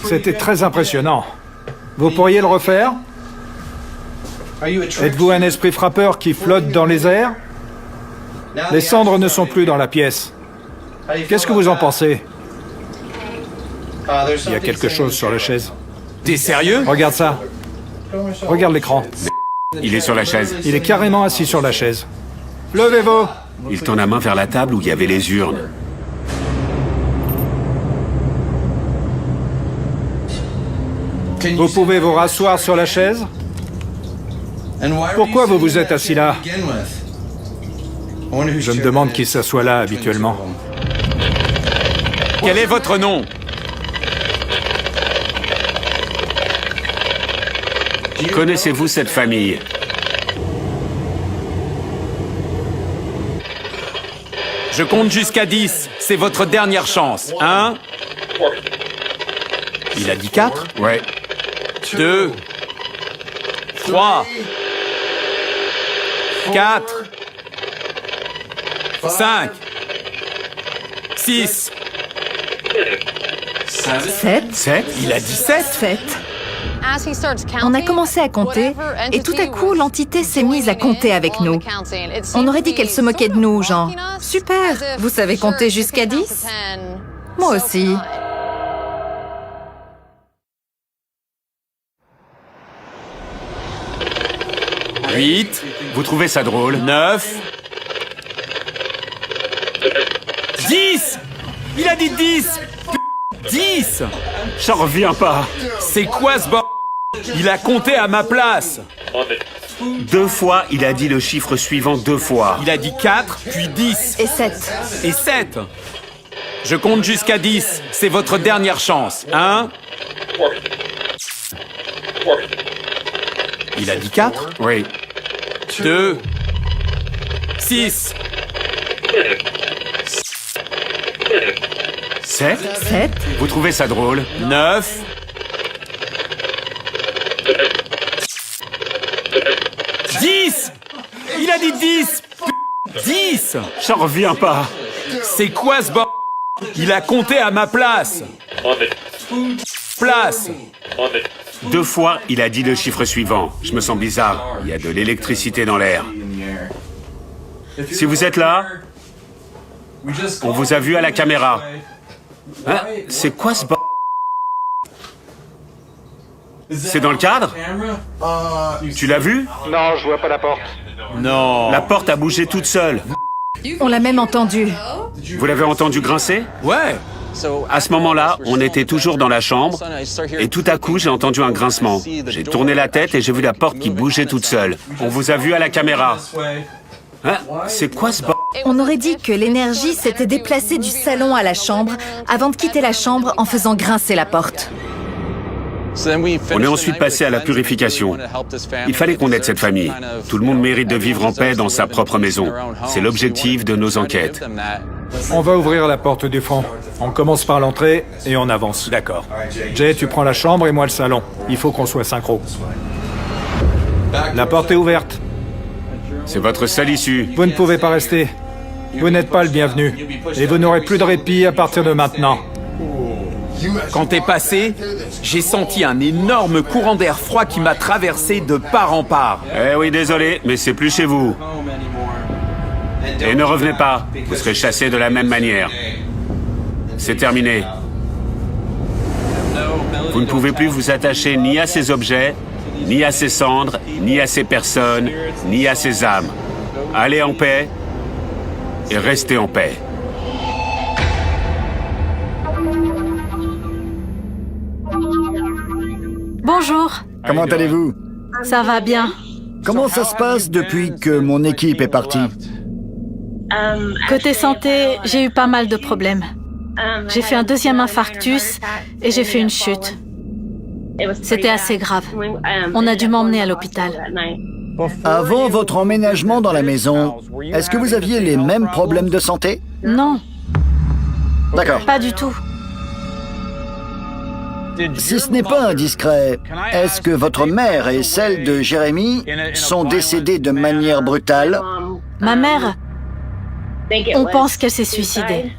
c'était très impressionnant. Vous pourriez le refaire? Êtes-vous un esprit frappeur qui flotte dans les airs? Les cendres ne sont plus dans la pièce. Qu'est-ce que vous en pensez? Il y a quelque chose sur la chaise. T'es sérieux? Regarde ça. Regarde l'écran. Il est sur la chaise. Il est carrément assis sur la chaise. Levez-vous! Il tend la main vers la table où il y avait les urnes. Vous pouvez vous rasseoir sur la chaise? Pourquoi vous vous êtes assis là? Je me demande qui s'assoit là habituellement. Quel est votre nom? Connaissez-vous cette famille? Je compte jusqu'à 10. C'est votre dernière chance. 1. Il a dit 4? Ouais. 2. 3. 4. 5. 6. 7. 7? Il a dit 7? 7. On a commencé à compter, et tout à coup, l'entité s'est mise à compter avec nous. On aurait dit qu'elle se moquait de nous, genre « Super, vous savez compter jusqu'à 10 ?» Moi aussi. « 8. Vous trouvez ça drôle? 9. 10. Il a dit 10. 10. J'en reviens pas. C'est quoi ce bordel? Il a compté à ma place. 2 fois, il a dit le chiffre suivant 2 fois. Il a dit 4, puis 10. Et 7. Et 7. Je compte jusqu'à 10. C'est votre dernière chance. 1. Il a dit 4? Oui. 2. 6. 7. 7. Vous trouvez ça drôle? 9. dit 10. 10. J'en reviens pas. C'est quoi ce Il a compté à ma place. Place. 2 fois, il a dit le chiffre suivant. Je me sens bizarre. Il y a de l'électricité dans l'air. Si vous êtes là, on vous a vu à la caméra. Hein? C'est quoi ce C'est dans le cadre? Tu l'as vu? Non, je vois pas la porte. Non. La porte a bougé toute seule. On l'a même entendu. Vous l'avez entendu grincer? Ouais. À ce moment-là, on était toujours dans la chambre, et tout à coup, j'ai entendu un grincement. J'ai tourné la tête et j'ai vu la porte qui bougeait toute seule. On vous a vu à la caméra. Hein? C'est quoi ce On aurait dit que l'énergie s'était déplacée du salon à la chambre avant de quitter la chambre en faisant grincer la porte. On est ensuite passé à la purification. Il fallait qu'on aide cette famille. Tout le monde mérite de vivre en paix dans sa propre maison. C'est l'objectif de nos enquêtes. On va ouvrir la porte du fond. On commence par l'entrée et on avance. D'accord. Jay, tu prends la chambre et moi le salon. Il faut qu'on soit synchro. La porte est ouverte. C'est votre seule issue. Vous ne pouvez pas rester. Vous n'êtes pas le bienvenu. Et vous n'aurez plus de répit à partir de maintenant. Quand t'es passé, j'ai senti un énorme courant d'air froid qui m'a traversé de part en part. Eh oui, désolé, mais c'est plus chez vous. Et ne revenez pas, vous serez chassés de la même manière. C'est terminé. Vous ne pouvez plus vous attacher ni à ces objets, ni à ces cendres, ni à ces personnes, ni à ces âmes. Allez en paix et restez en paix. Bonjour. Comment allez-vous? Ça va bien. Comment ça se passe depuis que mon équipe est partie? Côté santé, j'ai eu pas mal de problèmes. J'ai fait un 2e infarctus et j'ai fait une chute. C'était assez grave. On a dû m'emmener à l'hôpital. Avant votre emménagement dans la maison, est-ce que vous aviez les mêmes problèmes de santé? Non. D'accord. Pas du tout. Si ce n'est pas indiscret, est-ce que votre mère et celle de Jérémy sont décédées de manière brutale? Ma mère, on pense qu'elle s'est suicidée.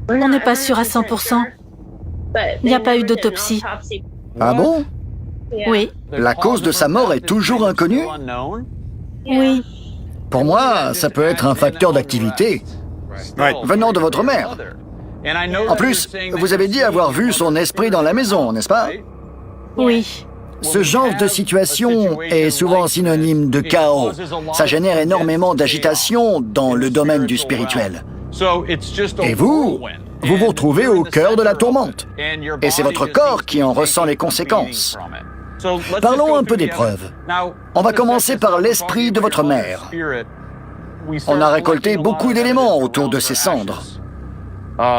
On n'est pas sûr à 100%. Il n'y a pas eu d'autopsie. Ah bon? Oui. La cause de sa mort est toujours inconnue? Oui. Pour moi, ça peut être un facteur d'activité venant de votre mère. En plus, vous avez dit avoir vu son esprit dans la maison, n'est-ce pas? Oui. Ce genre de situation est souvent synonyme de chaos. Ça génère énormément d'agitation dans le domaine du spirituel. Et vous vous retrouvez au cœur de la tourmente. Et c'est votre corps qui en ressent les conséquences. Parlons un peu des preuves. On va commencer par l'esprit de votre mère. On a récolté beaucoup d'éléments autour de ces cendres.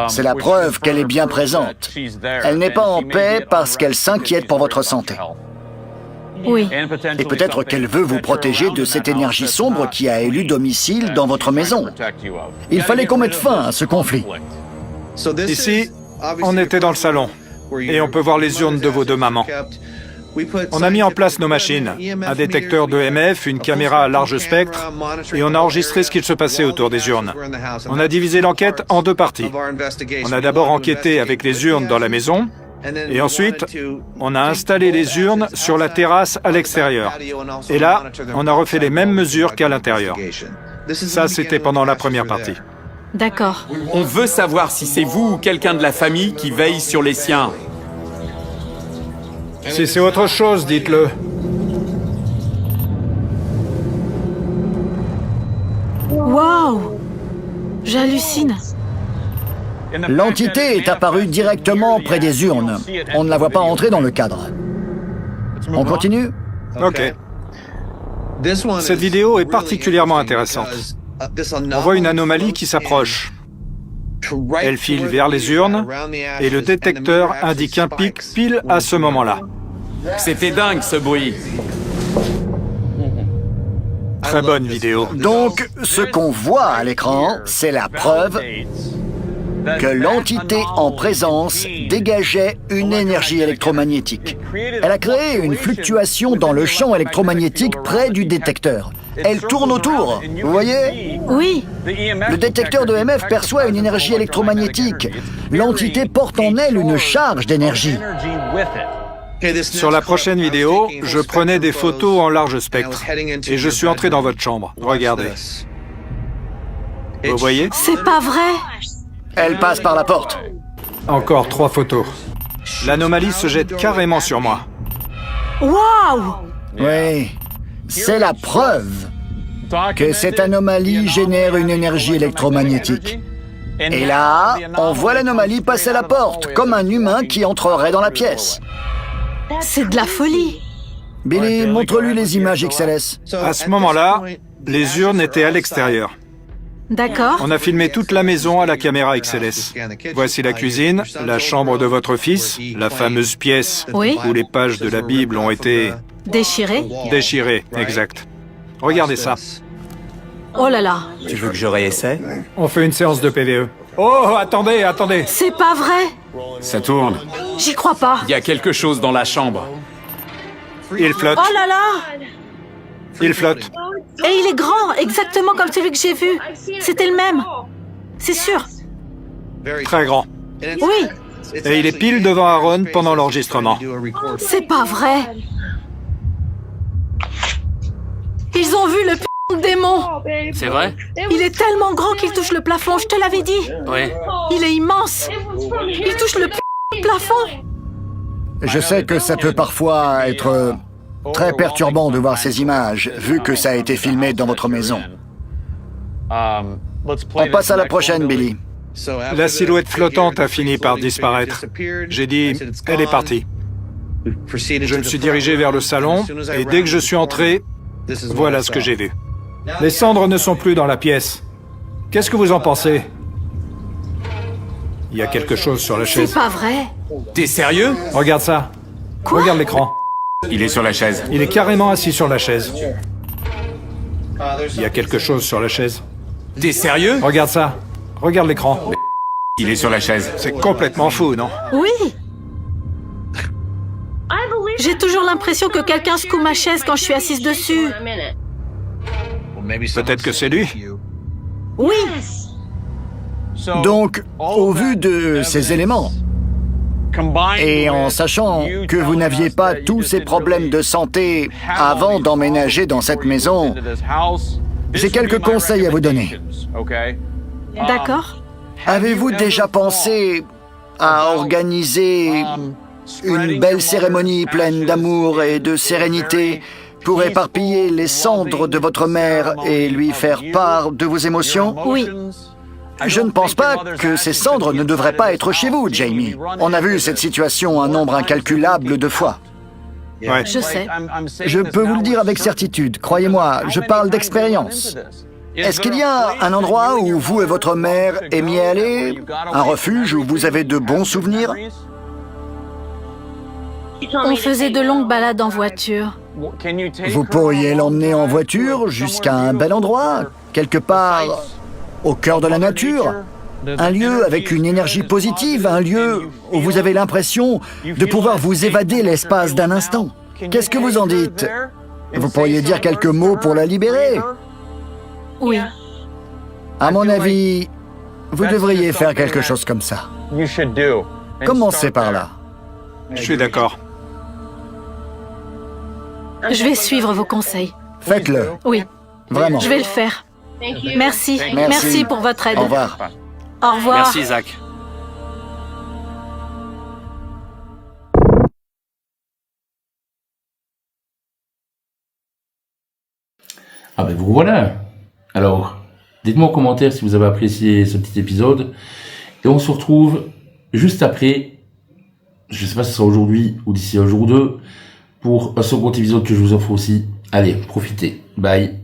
C'est la preuve qu'elle est bien présente. Elle n'est pas en paix parce qu'elle s'inquiète pour votre santé. Oui. Et peut-être qu'elle veut vous protéger de cette énergie sombre qui a élu domicile dans votre maison. Il fallait qu'on mette fin à ce conflit. Ici, on était dans le salon. Et on peut voir les urnes de vos 2 mamans. On a mis en place nos machines, un détecteur de EMF, une caméra à large spectre, et on a enregistré ce qu'il se passait autour des urnes. On a divisé l'enquête en 2 parties. On a d'abord enquêté avec les urnes dans la maison, et ensuite, on a installé les urnes sur la terrasse à l'extérieur. Et là, on a refait les mêmes mesures qu'à l'intérieur. Ça, c'était pendant la première partie. D'accord. On veut savoir si c'est vous ou quelqu'un de la famille qui veille sur les siens. Si c'est autre chose, dites-le. Waouh! J'hallucine. L'entité est apparue directement près des urnes. On ne la voit pas entrer dans le cadre. On continue? Ok. Cette vidéo est particulièrement intéressante. On voit une anomalie qui s'approche. Elle file vers les urnes et le détecteur indique un pic pile à ce moment-là. C'était dingue ce bruit. Très bonne vidéo. Donc, ce qu'on voit à l'écran, c'est la preuve que l'entité en présence dégageait une énergie électromagnétique. Elle a créé une fluctuation dans le champ électromagnétique près du détecteur. elle tourne autour. Vous voyez? Oui. Le détecteur de EMF perçoit une énergie électromagnétique. L'entité porte en elle une charge d'énergie. Sur la prochaine vidéo, je prenais des photos en large spectre et je suis entré dans votre chambre. Regardez. Vous voyez? C'est pas vrai. Elle passe par la porte. Encore 3 photos. L'anomalie se jette carrément sur moi. Waouh! Oui, c'est la preuve que cette anomalie génère une énergie électromagnétique. Et là, on voit l'anomalie passer la porte, comme un humain qui entrerait dans la pièce. C'est de la folie. Billy, montre-lui les images XLS. À ce moment-là, les urnes étaient à l'extérieur. D'accord. On a filmé toute la maison à la caméra XLS. Voici la cuisine, la chambre de votre fils, la fameuse pièce Oui. où les pages de la Bible ont été Déchiré. déchirées. Exact. Regardez ça. Oh là là. Tu veux que je réessaie? On fait une séance de PVE. Oh, attendez, attendez. C'est pas vrai. Ça tourne. J'y crois pas. Il y a quelque chose dans la chambre. Il flotte, Oh là là. il flotte. Et il est grand, exactement comme celui que j'ai vu. C'était le même. C'est sûr. Très grand. Oui. Et il est pile devant Aaron pendant l'enregistrement. C'est pas vrai. Ils ont vu le démon. C'est vrai? Il est tellement grand qu'il touche le plafond, je te l'avais dit. Oui. Il est immense. Il touche le plafond. Je sais que ça peut parfois être très perturbant de voir ces images, vu que ça a été filmé dans votre maison. On passe à la prochaine, Billy. La silhouette flottante a fini par disparaître. J'ai dit, elle est partie. Je me suis dirigé vers le salon, et dès que je suis entré, voilà ce que j'ai vu. Les cendres ne sont plus dans la pièce. Qu'est-ce que vous en pensez? Il y a quelque chose sur la C'est chaise. pas vrai. T'es sérieux? Regarde ça. Quoi? Regarde l'écran. Il est sur la chaise. Il est carrément assis sur la chaise. Il y a quelque chose sur la chaise. T'es sérieux? Regarde ça. Regarde l'écran. Il est sur la chaise. C'est complètement fou, non? Oui. J'ai toujours l'impression que quelqu'un secoue ma chaise quand je suis assise dessus. Peut-être que c'est lui. Oui. Donc, au vu de ces éléments, et en sachant que vous n'aviez pas tous ces problèmes de santé avant d'emménager dans cette maison, j'ai quelques conseils à vous donner. D'accord. Avez-vous déjà pensé à organiser une belle cérémonie pleine d'amour et de sérénité pour éparpiller les cendres de votre mère et lui faire part de vos émotions? Oui. Je ne pense pas que ces cendres ne devraient pas être chez vous, Jamie. On a vu cette situation un nombre incalculable de fois. Ouais. Je sais. Je peux vous le dire avec certitude, croyez-moi, je parle d'expérience. Est-ce qu'il y a un endroit où vous et votre mère aimiez aller? Un refuge où vous avez de bons souvenirs? On faisait de longues balades en voiture. Vous pourriez l'emmener en voiture jusqu'à un bel endroit, quelque part au cœur de la nature. Un lieu avec une énergie positive, un lieu où vous avez l'impression de pouvoir vous évader l'espace d'un instant. Qu'est-ce que vous en dites? Vous pourriez dire quelques mots pour la libérer? Oui. À mon avis, vous devriez faire quelque chose comme ça. Commencez par là. Je suis d'accord. Je vais suivre vos conseils. Faites-le, Oui. vraiment. Je vais le faire. Merci. Merci pour votre aide. Au revoir. Au revoir. Merci, Zach. Ah ben vous voilà. Alors, dites-moi en commentaire si vous avez apprécié ce petit épisode. Et on se retrouve juste après, je sais pas si ce sera aujourd'hui ou d'ici un jour ou deux, pour un second épisode que je vous offre aussi. Allez, profitez. Bye.